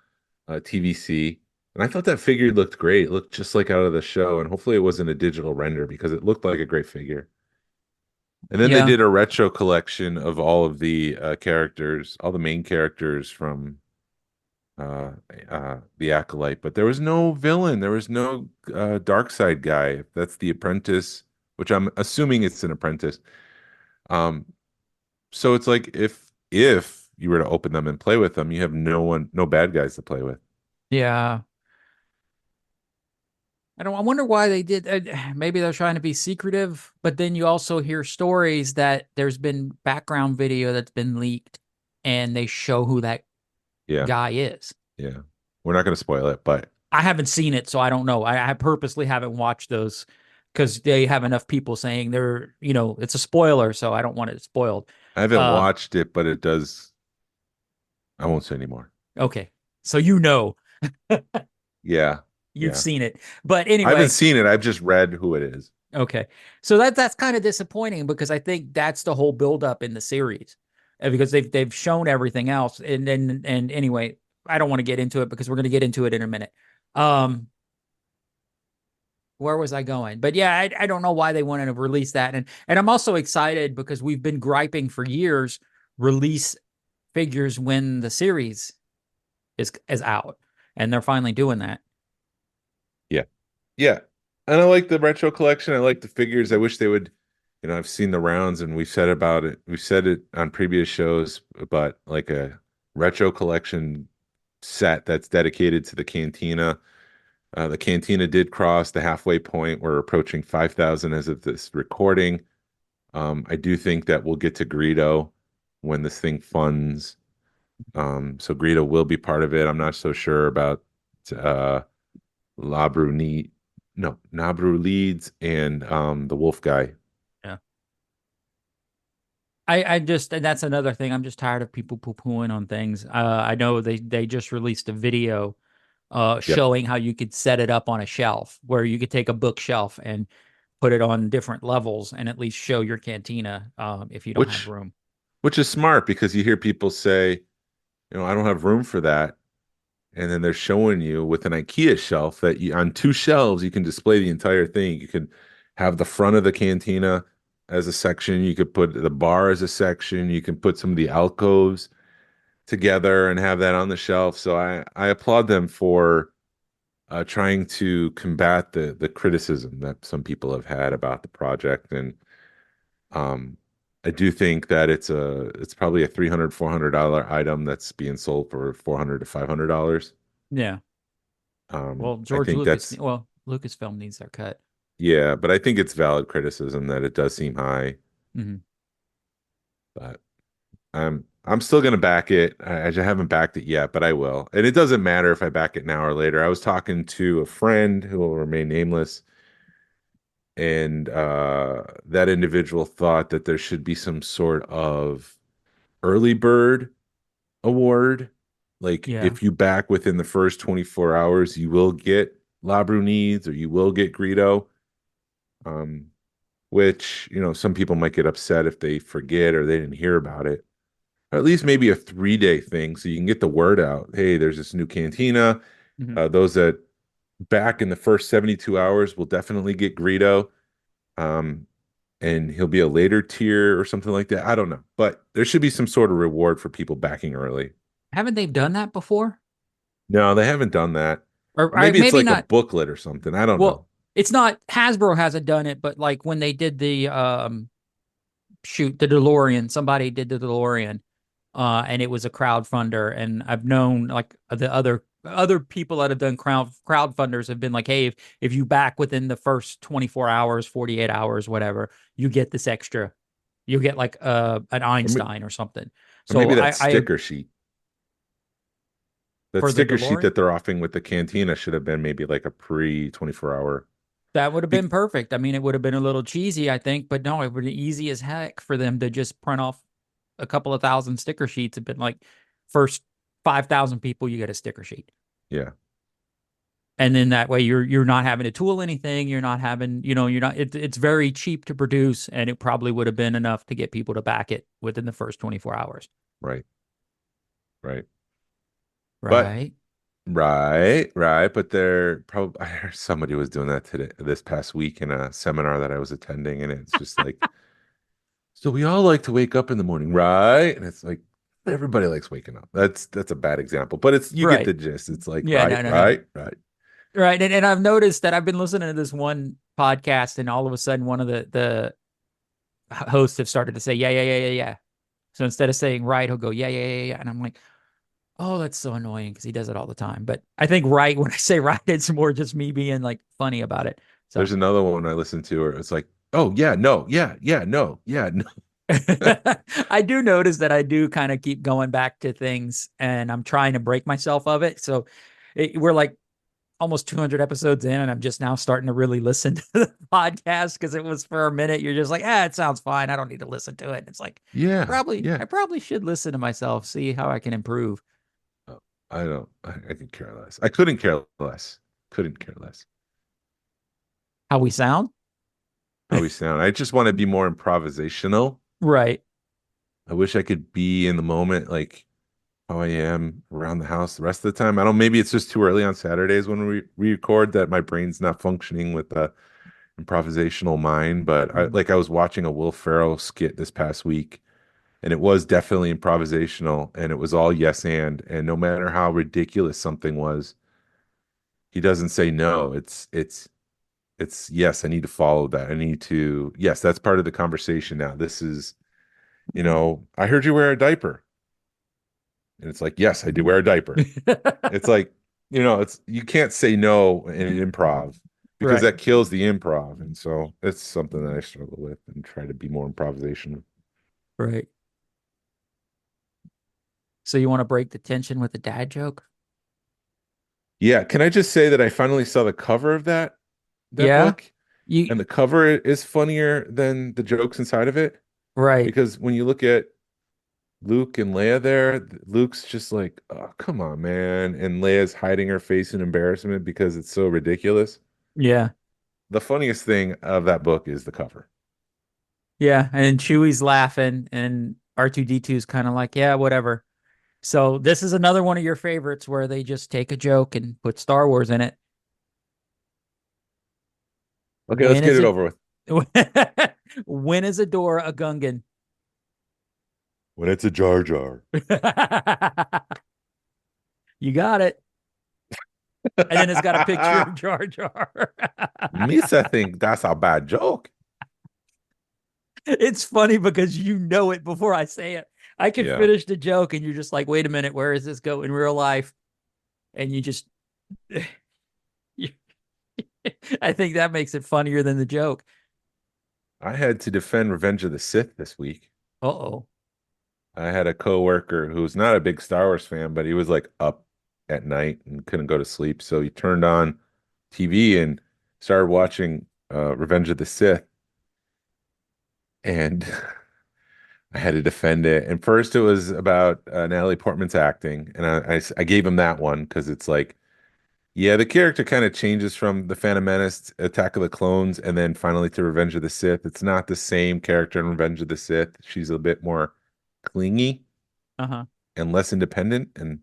TVC, and I thought that figure looked great. It looked just like out of the show, and hopefully it wasn't a digital render because it looked like a great figure. And then they Yeah. did a retro collection of all of the characters, all the main characters from uh, the Acolyte, but there was no villain. There was no dark side guy. That's the apprentice, which I'm assuming it's an apprentice. Um, so it's like if you were to open them and play with them, you have no bad guys to play with. Yeah. I wonder why they did. Maybe they're trying to be secretive, but then you also hear stories that there's been background video that's been leaked, and they show who that Yeah, guy is. yeah. We're not going to spoil it, but I haven't seen it, so I don't know. I purposely haven't watched those because they have enough people saying it's a spoiler, so I don't want it spoiled. I haven't Uh, watched it, but it does. I won't say anymore. okay, so Yeah, you've yeah. seen it, but I haven't anyway, seen it. I've just read who it is. okay. So that's kind of disappointing because I think that's the whole buildup in the series. Because they've shown everything else. And anyway, I don't want to get into it because we're going to get into it in a minute. Um where was I going? But yeah, I don't know why they wanted to release that. And I'm also excited because we've been griping for years, release figures when the series is out. And they're finally doing that. Yeah. Yeah. And I like the retro collection. I like the figures. I wish they would, I've seen the rounds and we've said about it. We've said it on previous shows, but like a retro collection set that's dedicated to the cantina. The cantina did cross the halfway point. We're approaching 5,000 as of this recording. I do think that we'll get to Greedo when this thing funds. So Greedo will be part of it. I'm not so sure about uh Labru need no Nabru leads and the wolf guy. Yeah. And that's another thing. I'm just tired of people poo-pooing on things. I know they just released a video Yep. showing how you could set it up on a shelf where you could take a bookshelf and put it on different levels and at least show your cantina if you don't have Which room. which is smart because you hear people say, I don't have room for that. And then they're showing you with an IKEA shelf that on two shelves you can display the entire thing. You could have the front of the cantina as a section. You could put the bar as a section. You can put some of the alcoves together and have that on the shelf. So I applaud them for trying to combat the criticism that some people have had about the project. And um, I do think that it's probably a $300-400 item that's being sold for $400 to $500. Yeah. Well, I George think Lucas, that's well, Lucasfilm needs their cut. yeah, but I think it's valid criticism that it does seem high. Hmm. But I'm still gonna back it. I haven't backed it yet, but I will. And it doesn't matter if I back it now or later. I was talking to a friend who will remain nameless, and that individual thought that there should be some sort of early bird award. Like Yeah. if you back within the first 24 hours, you will get La Brunides or you will get Greedo. Um, which, some people might get upset if they forget or they didn't hear about it. Or at least maybe a 3-day thing so you can get the word out. Hey, there's this new cantina. Hmm. Those that back in the first 72 hours will definitely get Greedo. Um, and he'll be a later tier or something like that. I don't know. But there should be some sort of reward for people backing early. Haven't they done that before? No, they haven't done that. Or Or maybe it's maybe like a not. booklet or something. I don't know. Well, it's not Hasbro hasn't done it, but like when they did the shoot, the DeLorean, somebody did the DeLorean, and it was a crowdfunder. And I've known like the other people that have done crowdfunders have been like, hey, if you back within the first 24 hours, 48 hours, whatever, you get this extra. You get like an Or, Einstein or something. or So maybe that I sticker sheet. That for the sticker sheet DeLorean, that they're offering with the cantina should have been maybe like a pre 24 hour. that would have been Be- perfect. I mean, it would have been a little cheesy, I think, but no, it would be easy as heck for them to just print off a couple of thousand sticker sheets. Have been like first 5,000 people, you get a sticker sheet. yeah, And then that way you're not having to tool anything. You're not having, you're not, it's very cheap to produce, and it probably would have been enough to get people to back it within the first 24 hours. right, right. But Right. right. But they're probably I heard somebody was doing that this past week in a seminar that I was attending, and it's just like, so we all like to wake up in the morning, right? And it's like everybody likes waking up. That's a bad example, but it's you get Right. the gist. It's like Yeah, right, no, no, no. right, right. Right. And I've noticed that I've been listening to this one podcast, and all of a sudden one of the hosts have started to say, yeah, yeah, yeah, yeah, yeah. So instead of saying right, he'll go, yeah, yeah, yeah, yeah. And I'm like, oh, that's so annoying because he does it all the time. But I think right, when I say right, it's more just me being like funny about it. So There's another one I listened to where it's like, oh yeah, no, yeah, no, yeah, no. I do notice that I do kind of keep going back to things, and I'm trying to break myself of it. So we're like almost 200 episodes in, and I'm just now starting to really listen to the podcast, because it was for a minute you're just like, it sounds fine, I don't need to listen to it. And it's like, Yeah, I yeah. probably should listen to myself, see how I can improve. Oh, I don't. I could care less. I couldn't care less. Couldn't care less. How we sound. How we sound. I just want to be more improvisational. Right. I wish I could be in the moment like how I am around the house the rest of the time. I don't, maybe it's just too early on Saturdays when we record that my brain's not functioning with the improvisational mind. But I was watching a Will Ferrell skit this past week, and it was definitely improvisational, and it was all yes and no matter how ridiculous something was, he doesn't say no. It's yes, I need to follow that. I need to, yes, that's part of the conversation now. This is, I heard you wear a diaper. And it's like, yes, I do wear a diaper. It's like, it's you can't say no in improv because Right. that kills the improv. And so it's something that I struggle with and try to be more improvisational. Right. So you want to break the tension with a dad joke? Yeah, can I just say that I finally saw the cover of that Yeah. book, You and the cover is funnier than the jokes inside of it, right. because when you look at Luke and Leia there, Luke's just like, oh, come on, man. And Leia's hiding her face in embarrassment because it's so ridiculous. Yeah. The funniest thing of that book is the cover. Yeah. And Chewie's laughing, and R2D2's kind of like, yeah, whatever. So this is another one of your favorites where they just take a joke and put Star Wars in it. Okay, let's When get is it it? over with. When is Adora a Gungan? When it's a Jar Jar. You got it. And then it's got a picture of Jar Jar. Misa think that's a bad joke. It's funny because you know it before I say it. I can Yeah. finish the joke and you're just like, wait a minute, where does this go in real life? And you just, I think that makes it funnier than the joke. I had to defend Revenge of the Sith this week. Uh-oh. I had a coworker who's not a big Star Wars fan, but he was like up at night and couldn't go to sleep. So he turned on TV and started watching Revenge of the Sith. And I had to defend it. And first it was about Natalie Portman's acting. And I gave him that one because it's like, yeah, the character kind of changes from The Phantom Menace, Attack of the Clones, and then finally to Revenge of the Sith. It's not the same character in Revenge of the Sith. She's a bit more clingy Uh-huh. and less independent. And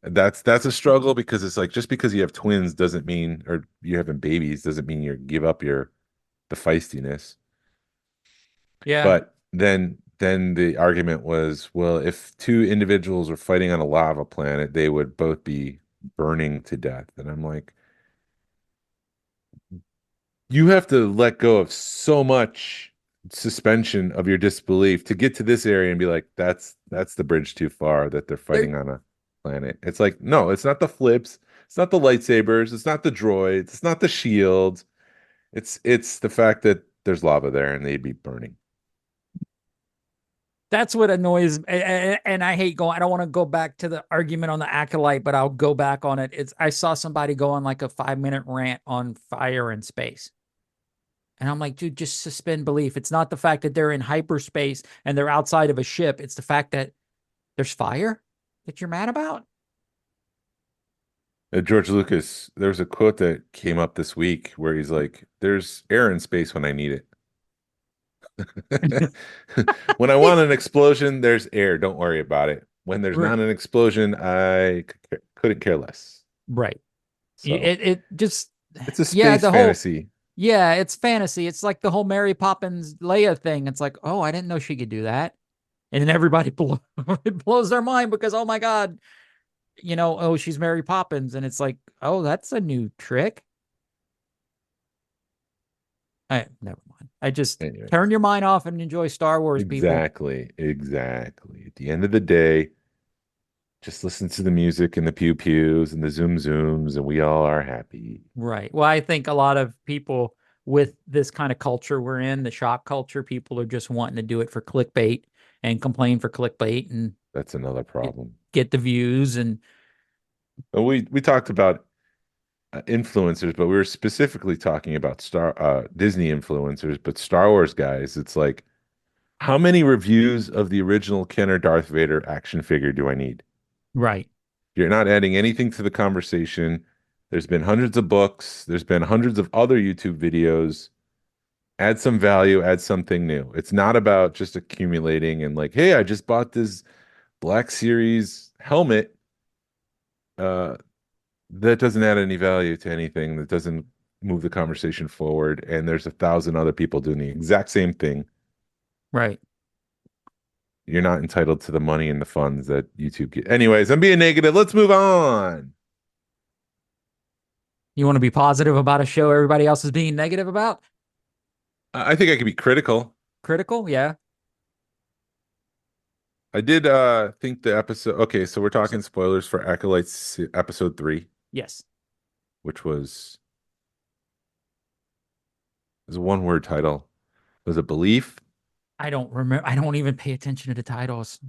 that's a struggle because it's like just because you have twins doesn't mean, or you're having babies doesn't mean you give up the feistiness. Yeah. But then the argument was, well, if two individuals were fighting on a lava planet, they would both be burning to death. And I'm like, you have to let go of so much suspension of your disbelief to get to this area and be like, that's the bridge too far that they're There, fighting on a planet. It's like, no, it's not the flips, it's not the lightsabers, it's not the droids, it's not the shields. It's the fact that there's lava there and they'd be burning. that's what annoys and I hate going. I don't want to go back to the argument on the Acolyte, but I'll go back on it. I saw somebody go on like a 5-minute rant on fire in space. And I'm like, dude, just suspend belief. It's not the fact that they're in hyperspace and they're outside of a ship. It's the fact that there's fire that you're mad about. George Lucas, there was a quote that came up this week where he's like, "There's air in space when I need it. When I want an explosion, there's air. Don't worry about it. When there's Right. not an explosion, couldn't care less." Right. So It just, it's a yeah, space the whole, fantasy. yeah, it's fantasy. It's like the whole Mary Poppins Leia thing. It's like, oh, I didn't know she could do that. And then everybody it blows their mind because, oh my God, oh, she's Mary Poppins. And it's like, oh, that's a new trick. Never mind. I just Anyway, turn your mind off and enjoy Star Wars, people. exactly. At the end of the day, just listen to the music and the pew pews and the zoom zooms, and we all are happy. Right. Well, I think a lot of people with this kind of culture we're in, the shock culture, people are just wanting to do it for clickbait and complain for clickbait and That's another get, problem. get the views. And But we talked about influencers, but we were specifically talking about Disney influencers, but Star Wars guys, it's like, how many reviews of the original Kenner Darth Vader action figure do I need? right. You're not adding anything to the conversation. There's been hundreds of books, there's been hundreds of other YouTube videos. Add some value, add something new. It's not about just accumulating and like, hey, I just bought this Black Series helmet. Uh, that doesn't add any value to anything. That doesn't move the conversation forward. And there's 1,000 other people doing the exact same thing. Right. You're not entitled to the money and the funds that YouTube get. Anyways, I'm being negative. Let's move on. You want to be positive about a show everybody else is being negative about? I think I could be critical. Critical? Yeah. I did think the episode. Okay, so we're So, talking spoilers for Acolytes episode 3, yes. which was a one-word title. Was it Belief? I don't remember. I don't even pay attention to the titles.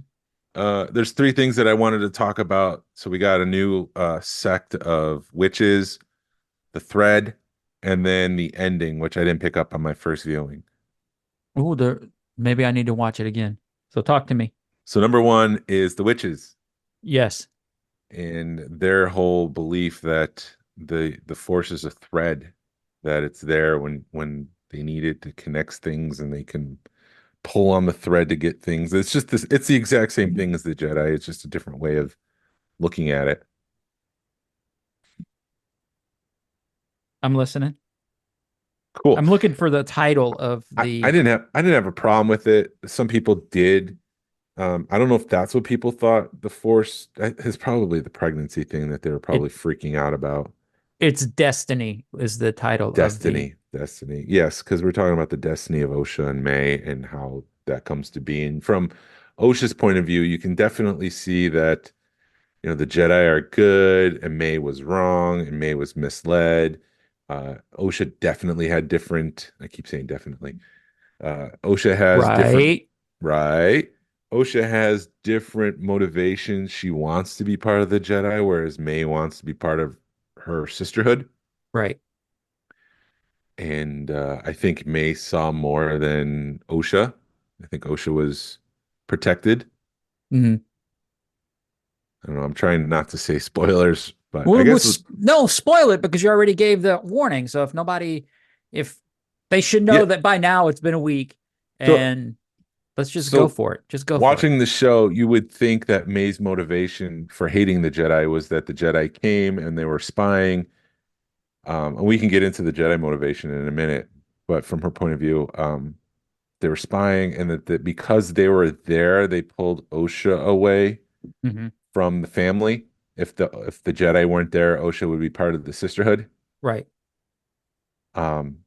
There's 3 things that I wanted to talk about. So we got a new sect of witches, the thread, and then the ending, which I didn't pick up on my first viewing. Oh, maybe I need to watch it again. So talk to me. So number 1 is the witches Yes. and their whole belief that the force is a thread, that it's there when they need it to connect things and they can pull on the thread to get things. It's just this, it's the exact same thing as the Jedi. It's just a different way of looking at it. I'm listening. Cool. I'm looking for the title of I the. didn't have a problem with it. Some people did. I don't know if that's what people thought the Force is probably the pregnancy thing that they were It probably freaking out about. it's Destiny is the title of the. Destiny. Yes, because we're talking about the destiny of Osha and May and how that comes to being. From Osha's point of view, you can definitely see that, the Jedi are good and May was wrong and May was misled. Osha definitely had different, I keep saying definitely. Osha has different, Right, right? Osha has different motivations. She wants to be part of the Jedi, whereas May wants to be part of her sisterhood. right. And I think May saw more than Osha. I think Osha was protected. Mhm. I don't know. I'm trying not to say spoilers, but I Well, guess no, spoil it because you already gave the warning. So if they should know yeah. that by now it's been a week, So and let's just go so for it. Just go for it. watching the show, you would think that May's motivation for hating the Jedi was that the Jedi came and they were spying. And we can get into the Jedi motivation in a minute, but from her point of view, they were spying, and that because they were there, they pulled Osha away Hmm. from the family. If the Jedi weren't there, Osha would be part of the sisterhood. Right. Um,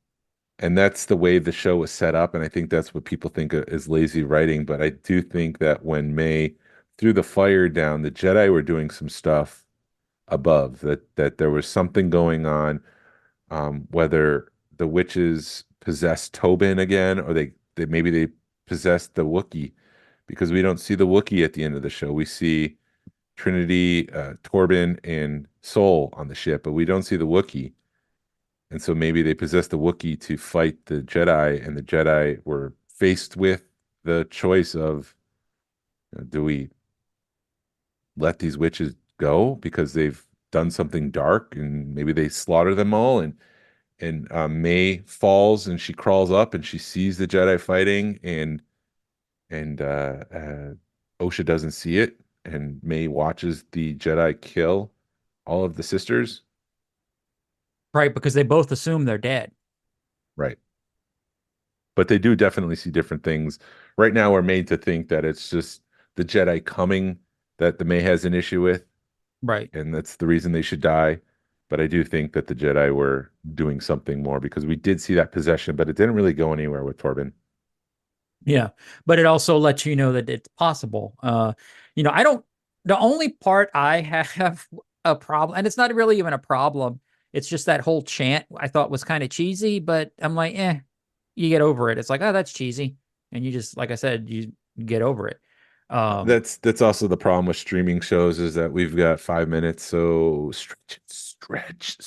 and that's the way the show was set up, and I think that's what people think is lazy writing. But I do think that when May threw the fire down, the Jedi were doing some stuff above that there was something going on, whether the witches possessed Tobin again, or they maybe they possessed the Wookiee, because we don't see the Wookiee at the end of the show. We see Trinity, Torben, and Soul on the ship, but we don't see the Wookiee. And so maybe they possessed the Wookiee to fight the Jedi, and the Jedi were faced with the choice of, do we let these witches go because they've done something dark, and maybe they slaughter them all, and May falls and she crawls up and she sees the Jedi fighting, and Osha doesn't see it, and May watches the Jedi kill all of the sisters. Right, because they both assume they're dead. Right. But they do definitely see different things. Right now, we're made to think that it's just the Jedi coming that the May has an issue with, Right. and that's the reason they should die. But I do think that the Jedi were doing something more, because we did see that possession, but it didn't really go anywhere with Torben. Yeah. But it also lets you know that it's possible. I don't, the only part I have a problem, and it's not really even a problem. It's just that whole chant I thought was kind of cheesy, but I'm like, you get over it. It's like, oh, that's cheesy. And you just, like I said, you get over it. Um, That's also the problem with streaming shows, is that we've got 5 minutes, so stretch.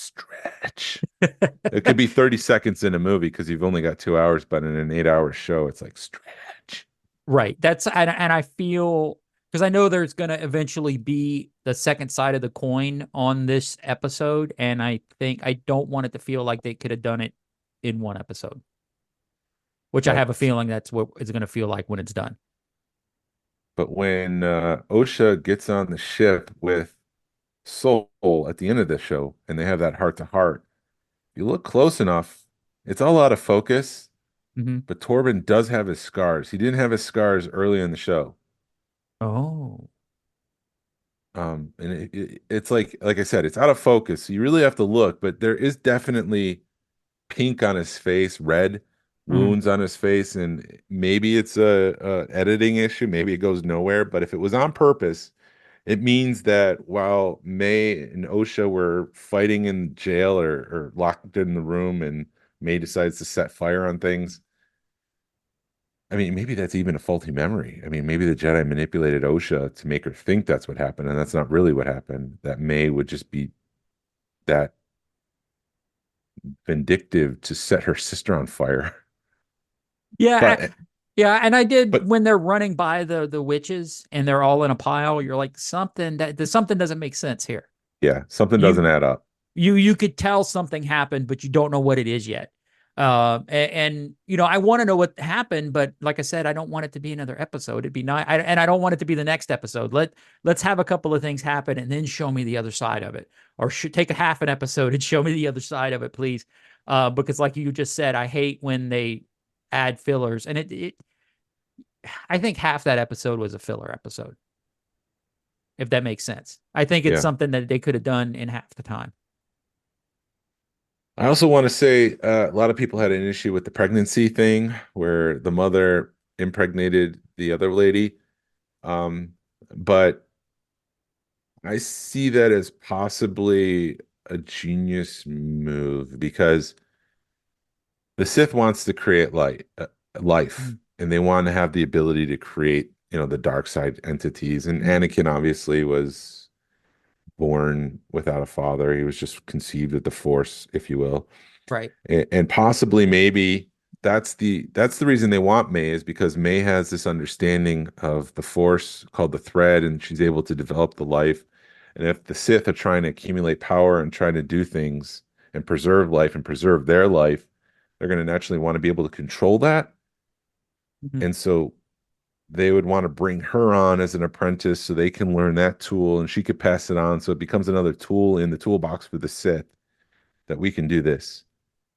It could be 30 seconds in a movie because you've only got 2 hours, but in an 8 hour show, it's like stretch. right. And I feel, because I know there's going to eventually be the second side of the coin on this episode. And I think I don't want it to feel like they could have done it in one episode, which I Right. have a feeling that's what it's going to feel like when it's done. But when Osha gets on the ship with Soul at the end of the show and they have that heart to heart, you look close enough, it's all out of focus, Hmm. but Torben does have his scars. He didn't have his scars early in the show. Oh, And it's like I said, it's out of focus. So you really have to look, but there is definitely pink on his face, red mm. wounds on his face, and maybe it's a editing issue. Maybe it goes nowhere. But if it was on purpose, it means that while May and Osha were fighting in jail, or locked in the room, and May decides to set fire on things. I mean, maybe that's even a faulty memory. I mean, maybe the Jedi manipulated Osha to make her think that's what happened, and that's not really what happened. That May would just be that vindictive to set her sister on fire. Yeah, But yeah, and I did but when they're running by the witches and they're all in a pile. You're like something doesn't make sense here. yeah, something doesn't You add up. you could tell something happened, but you don't know what it is yet. I want to know what happened, but like I said, I don't want it to be another episode. It'd be nice, and I don't want it to be the next episode. Let's have a couple of things happen and then show me the other side of it, or should take a half an episode and show me the other side of it, please. Because like you just said, I hate when they add fillers, and I think half that episode was a filler episode, if that makes sense. I think it's Yeah. something that they could have done in half the time. I also want to say a lot of people had an issue with the pregnancy thing where the mother impregnated the other lady. Um, but I see that as possibly a genius move because the Sith wants to create life, Mhm. and they want to have the ability to create, the dark side entities. And Anakin obviously was born without a father. He was just conceived with the Force, if you will. Right. And possibly maybe that's the reason they want May is because May has this understanding of the Force called the thread, and she's able to develop the life. And if the Sith are trying to accumulate power and trying to do things and preserve life and preserve their life, they're going to naturally want to be able to control that. Mhm. And so they would want to bring her on as an apprentice so they can learn that tool and she could pass it on. So it becomes another tool in the toolbox for the Sith that we can do this.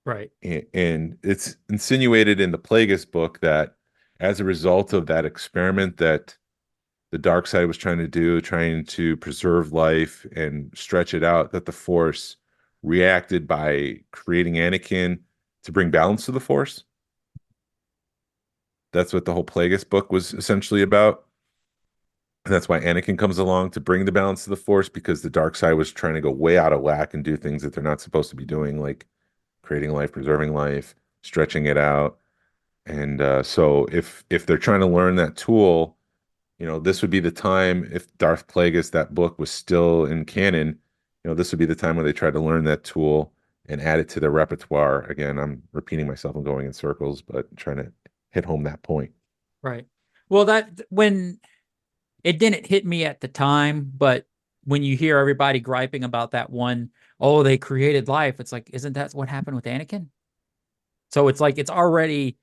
Right. And it's insinuated in the Plagueis book that as a result of that experiment that the dark side was trying to do, trying to preserve life and stretch it out, that the Force reacted by creating Anakin to bring balance to the Force. That's what the whole Plagueis book was essentially about. And that's why Anakin comes along to bring the balance to the Force because the dark side was trying to go way out of whack and do things that they're not supposed to be doing, like creating life, preserving life, stretching it out. And so if they're trying to learn that tool, this would be the time if Darth Plagueis, that book was still in canon, this would be the time when they try to learn that tool and add it to their repertoire. Again, I'm repeating myself and going in circles, but trying to hit home that point. Right. Well, that when it didn't hit me at the time, but when you hear everybody griping about that one, oh, they created life, it's like, isn't that what happened with Anakin? So it's like it's already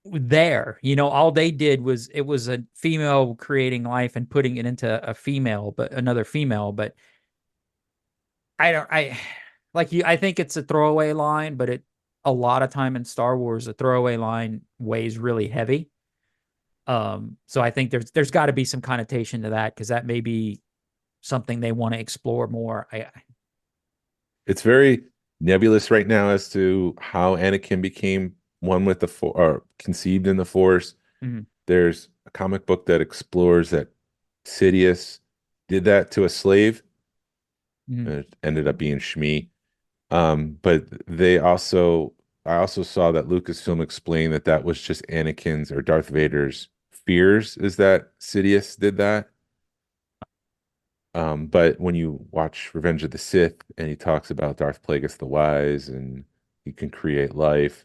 there. All they did was it was a female creating life and putting it into a female, but another female. But I don't, I like you. I think it's a throwaway line, but a lot of time in Star Wars, a throwaway line weighs really heavy. So I think there's got to be some connotation to that because that may be something they want to explore more. It's very nebulous right now as to how Anakin became one with the or conceived in the Force. Mhm. There's a comic book that explores that Sidious did that to a slave. Mhm. It ended up being Shmi. But I also saw that Lucasfilm explained that that was just Anakin's or Darth Vader's fears, is that Sidious did that. But when you watch Revenge of the Sith and he talks about Darth Plagueis the Wise and he can create life,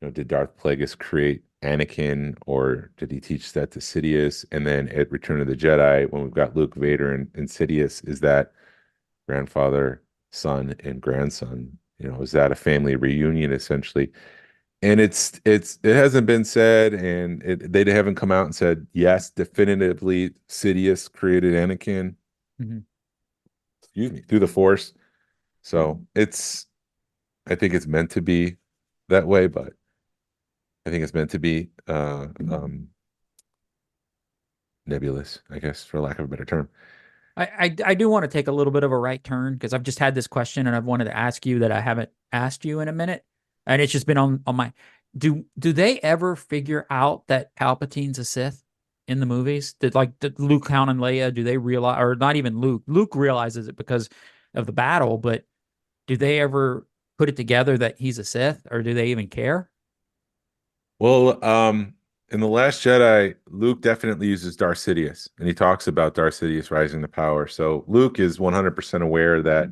did Darth Plagueis create Anakin or did he teach that to Sidious? And then at Return of the Jedi, when we've got Luke, Vader, and Sidious, is that grandfather, son, and grandson? Is that a family reunion essentially? And it hasn't been said, and they haven't come out and said yes, definitively Sidious created Anakin. Mhm. Excuse me, through the Force. So I think it's meant to be that way, but I think it's meant to be nebulous, I guess, for lack of a better term. I do want to take a little bit of a right turn because I've just had this question and I've wanted to ask you that I haven't asked you in a minute, and it's just been on my. Do they ever figure out that Palpatine's a Sith in the movies? Did Luke, Han, and Leia? Do they realize, or not even Luke? Luke realizes it because of the battle, but do they ever put it together that he's a Sith, or do they even care? Well, in The Last Jedi, Luke definitely uses Darth Sidious, and he talks about Darth Sidious rising to power. So Luke is 100% aware that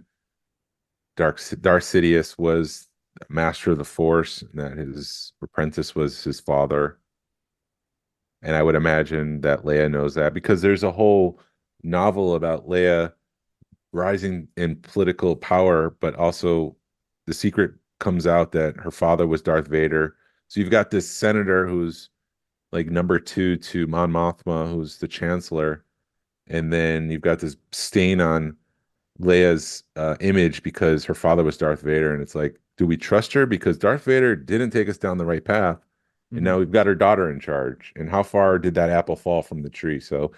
Darth Sidious was master of the Force, and that his apprentice was his father. And I would imagine that Leia knows that because there's a whole novel about Leia rising in political power, but also the secret comes out that her father was Darth Vader. So you've got this senator who's like number two to Mon Mothma, who's the chancellor, and then you've got this stain on Leia's image because her father was Darth Vader, and it's like, do we trust her because Darth Vader didn't take us down the right path, and Mhm. now we've got her daughter in charge, and how far did that apple fall from the tree? So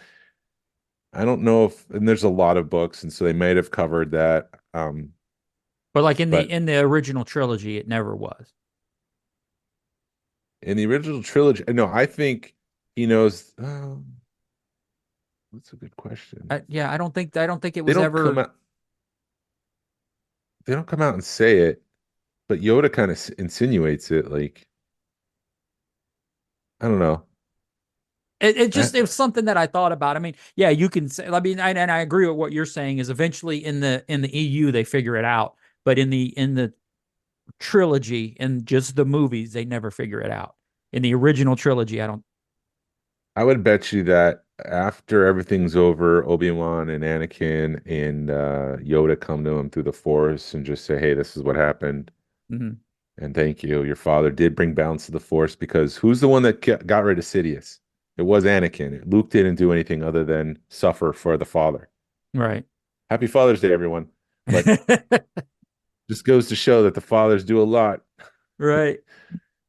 I don't know if, and there's a lot of books, and so they might have covered that. But like in the But in the original trilogy, it never was. in the original trilogy, no, I think he knows. That's a good question. Yeah, I don't think it They was don't come ever. out. They don't come out and say it, but Yoda kind of insinuates it. Like, I don't know. It I, was something that I thought about. I mean, yeah, you can say. I mean, and I agree with what you're saying. Is eventually in the EU they figure it out, but in the trilogy and just the movies they never figure it out. In the original trilogy, I don't. I would bet you that after everything's over, Obi-Wan and Anakin and Yoda come to him through the Force and just say, "Hey, this is what happened, Mhm. and thank you. Your father did bring balance to the Force because who's the one that got rid of Sidious? It was Anakin. Luke didn't do anything other than suffer for the father. Right. Happy Father's Day, everyone. But just goes to show that the fathers do a lot. Right.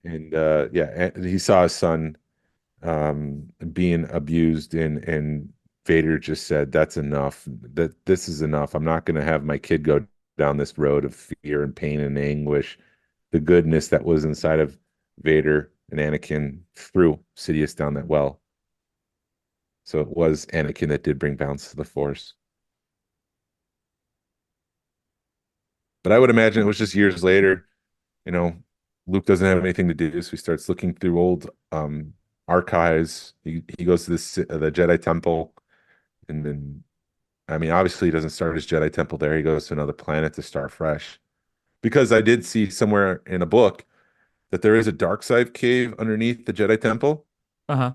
And yeah, and he saw his son being abused, and Vader just said, "That's enough. That this is enough. I'm not going to have my kid go down this road of fear and pain and anguish." The goodness that was inside of Vader and Anakin threw Sidious down that well. So it was Anakin that did bring balance to the Force. But I would imagine it was just years later. You know, Luke doesn't have anything to do, so he starts looking through old archives. He goes to the Jedi Temple, and then I mean, obviously he doesn't start his Jedi Temple there. He goes to another planet to start fresh. Because I did see somewhere in a book that there is a dark side cave underneath the Jedi Temple, Uh-huh.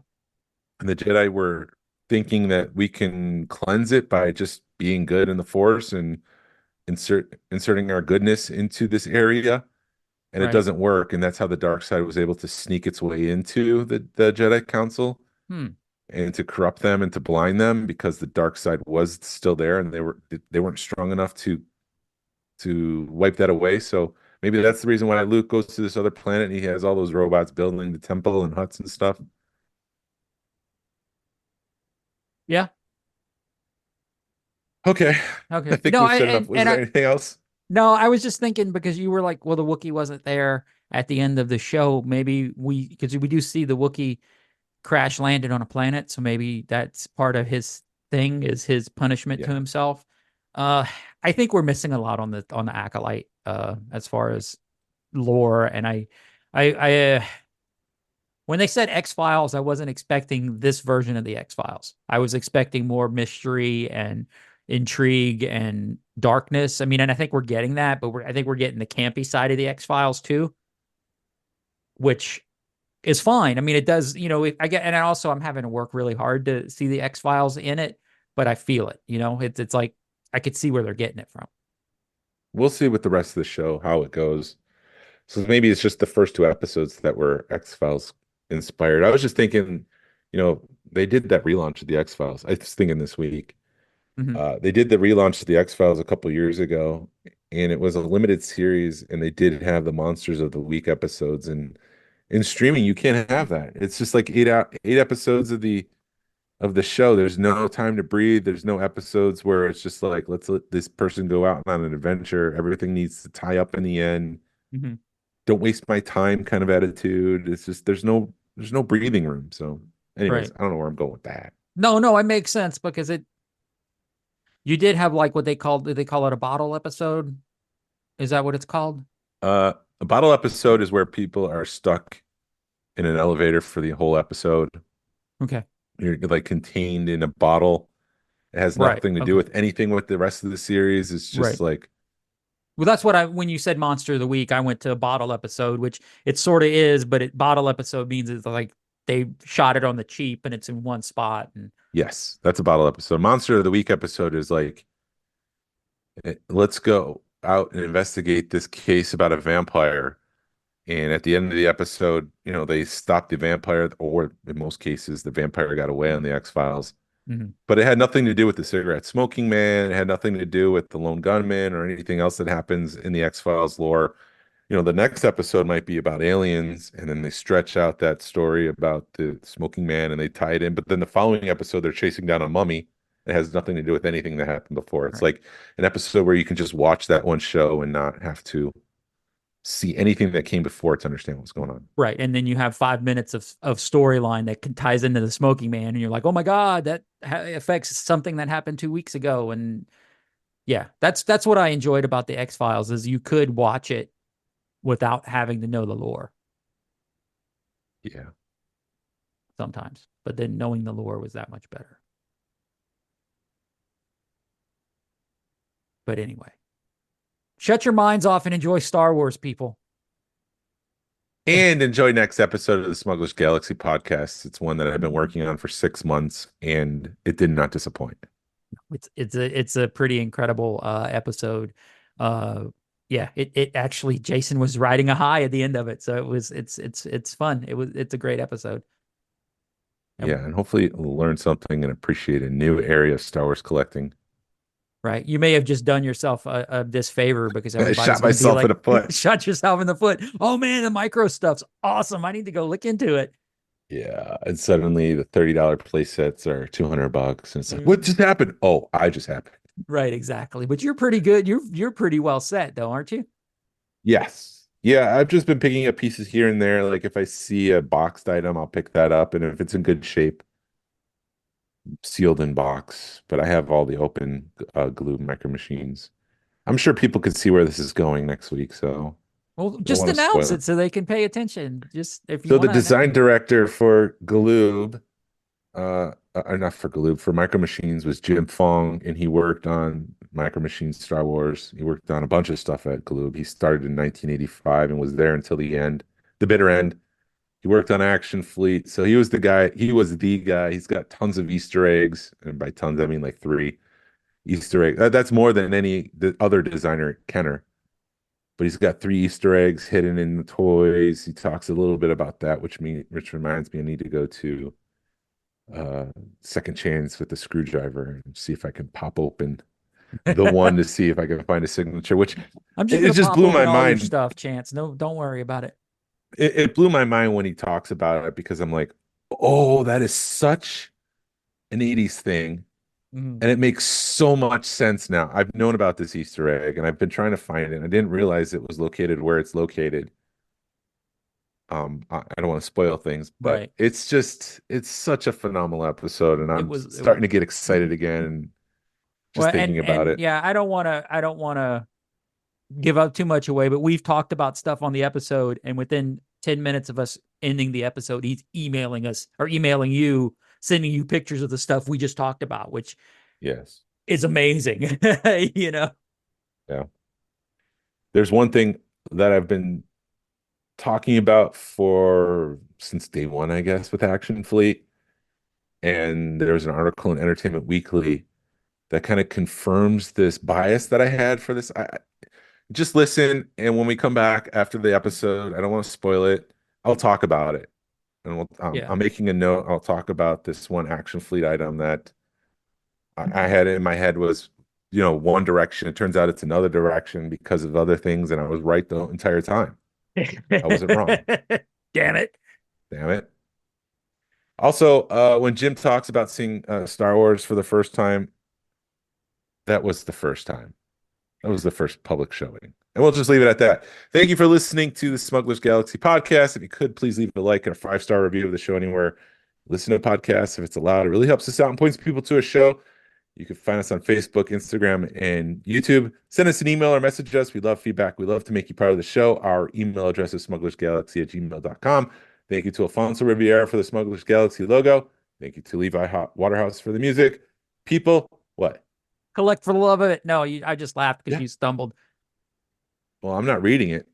and the Jedi were thinking that we can cleanse it by just being good in the Force and inserting our goodness into this area. And it Right. doesn't work. And that's how the dark side was able to sneak its way into the Jedi Council Hmm. and to corrupt them and to blind them because the dark side was still there and they weren't strong enough to wipe that away. So maybe that's the reason why Luke goes to this other planet and he has all those robots building the temple and huts and stuff. Yeah. Okay. I Okay. think No, we've I, said enough. and Was and there I anything else? no, I was just thinking because you were like, well, the Wookiee wasn't there at the end of the show. Maybe because we do see the Wookiee crash landed on a planet, so maybe that's part of his thing is his punishment to Yeah. himself. Uh, I think we're missing a lot on the Acolyte, as far as lore, and I when they said X-Files, I wasn't expecting this version of the X-Files. I was expecting more mystery and intrigue and darkness. I mean, and I think we're getting that, but I think we're getting the campy side of the X-Files too, which is fine. I mean, it does, I get, and I'm having to work really hard to see the X-Files in it, but I feel it, it's like I could see where they're getting it from. We'll see with the rest of the show how it goes. So maybe it's just the first two episodes that were X-Files inspired. I was just thinking, they did that relaunch of the X-Files. I was thinking this week. Hmm. They did the relaunch of the X-Files a couple years ago, and it was a limited series, and they did have the Monsters of the Week episodes. And in streaming, you can't have that. It's just like eight episodes of the show. There's no time to breathe. There's no episodes where it's just like, let's let this person go out on an adventure. Everything needs to tie up in the end. Hmm. Don't waste my time kind of attitude. It's just there's no breathing room. So, anyways, Right. I don't know where I'm going with that. No, no, it makes sense because you did have like what did they call it a bottle episode? Is that what it's called? A bottle episode is where people are stuck in an elevator for the whole episode. Okay. You're like contained in a bottle. It has Right. nothing to do Okay. with anything with the rest of the series. It's just Right. like, Well, that's what when you said Monster of the Week, I went to a bottle episode, which it sort of is, but bottle episode means it's like they shot it on the cheap and it's in one spot. And yes, that's a bottle episode. Monster of the Week episode is like, let's go out and investigate this case about a vampire. And at the end of the episode, they stopped the vampire, or in most cases, the vampire got away on the X-Files. But it had nothing to do with the cigarette smoking man. It had nothing to do with the lone gunman or anything else that happens in the X-Files lore. The next episode might be about aliens, and then they stretch out that story about the smoking man and they tie it in. But then the following episode, they're chasing down a mummy. It has nothing to do with anything that happened before. It's like an episode where you can just watch that one show and not have to see anything that came before to understand what's going on. Right. And then you have 5 minutes of storyline that ties into the smoking man. And you're like, oh my God, that affects something that happened 2 weeks ago. And yeah, that's what I enjoyed about the X-Files is you could watch it without having to know the lore. Yeah. Sometimes. But then knowing the lore was that much better. But anyway, shut your minds off and enjoy Star Wars, people. And enjoy next episode of the Smugglers Galaxy podcast. It's one that I've been working on for 6 months, and it did not disappoint. It's a pretty incredible episode. Yeah, it actually Jason was riding a high at the end of it, so it's fun. It's a great episode. Yeah, and hopefully we'll learn something and appreciate a new area of Star Wars collecting. Right. You may have just done yourself a disfavor because everybody's shot myself in the foot. Shot yourself in the foot. Oh man, the micro stuff's awesome. I need to go look into it. Yeah, and suddenly the $30 play sets are $200, and it's like, what just happened? Oh, I just happened. Right, exactly. But you're pretty good. You're pretty well set, though, aren't you? Yes. Yeah, I've just been picking up pieces here and there. Like if I see a boxed item, I'll pick that up, and if it's in good shape, sealed in box. But I have all the open glue micro machines. I'm sure people could see where this is going next week, so well, just announce it so they can pay attention. Just if you so the design director for Galoob, or not for Galoob, for Micro Machines was Jim Fong, and he worked on Micro Machines Star Wars. He worked on a bunch of stuff at Galoob. He started in 1985 and was there until the end, the bitter end. He worked on Action Fleet, so he was the guy. He was the guy. He's got tons of Easter eggs, and by tons I mean like 3 Easter eggs. That's more than any other designer, Kenner. But he's got 3 Easter eggs hidden in the toys. He talks a little bit about that, which reminds me I need to go to Second Chance with the screwdriver and see if I can pop open the one to see if I can find a signature. Which it just blew my mind. Stuff, Chance. No, don't worry about it. It blew my mind when he talks about it because I'm like, oh, that is such an 80s thing. And it makes so much sense now. I've known about this Easter egg and I've been trying to find it. I didn't realize it was located where it's located. I don't want to spoil things, but it's such a phenomenal episode, and I'm starting to get excited again and just thinking about it. Yeah, I don't want to give up too much away, but we've talked about stuff on the episode, and within 10 minutes of us ending the episode, he's emailing us or emailing you, sending you pictures of the stuff we just talked about, which is amazing. Yeah. There's one thing that I've been talking about since day one, I guess, with Action Fleet. And there's an article in Entertainment Weekly that kind of confirms this bias that I had for this. I just listen, and when we come back after the episode, I don't want to spoil it. I'll talk about it. And I'm making a note. I'll talk about this one Action Fleet item that I had in my head was, one direction. It turns out it's another direction because of other things, and I was right the entire time. I wasn't wrong. Damn it. Also, when Jim talks about seeing Star Wars for the first time, that was the first time. That was the first public showing. And we'll just leave it at that. Thank you for listening to the Smugglers Galaxy podcast. If you could, please leave a like and a 5-star review of the show anywhere. Listen to podcasts if it's allowed. It really helps us out and points people to a show. You can find us on Facebook, Instagram, and YouTube. Send us an email or message us. We love feedback. We love to make you part of the show. Our email address is smugglersgalaxy@gmail.com. Thank you to Alfonso Riviera for the Smugglers Galaxy logo. Thank you to Levi Waterhouse for the music. People, what? Collect for the love of it. No, I just laughed because you stumbled. Well, I'm not reading it.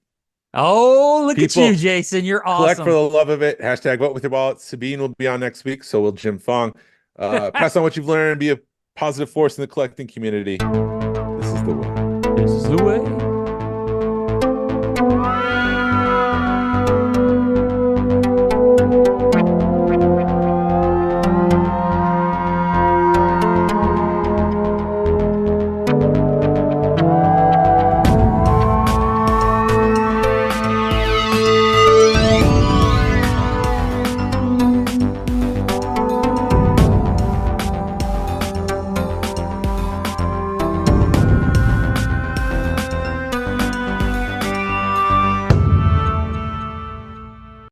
Oh, look at you, Jason. You're awesome. Collect for the love of it. Hashtag vote with your wallet. Sabine will be on next week. So will Jim Fong. Pass on what you've learned. Be a positive force in the collecting community. This is the way. This is the way.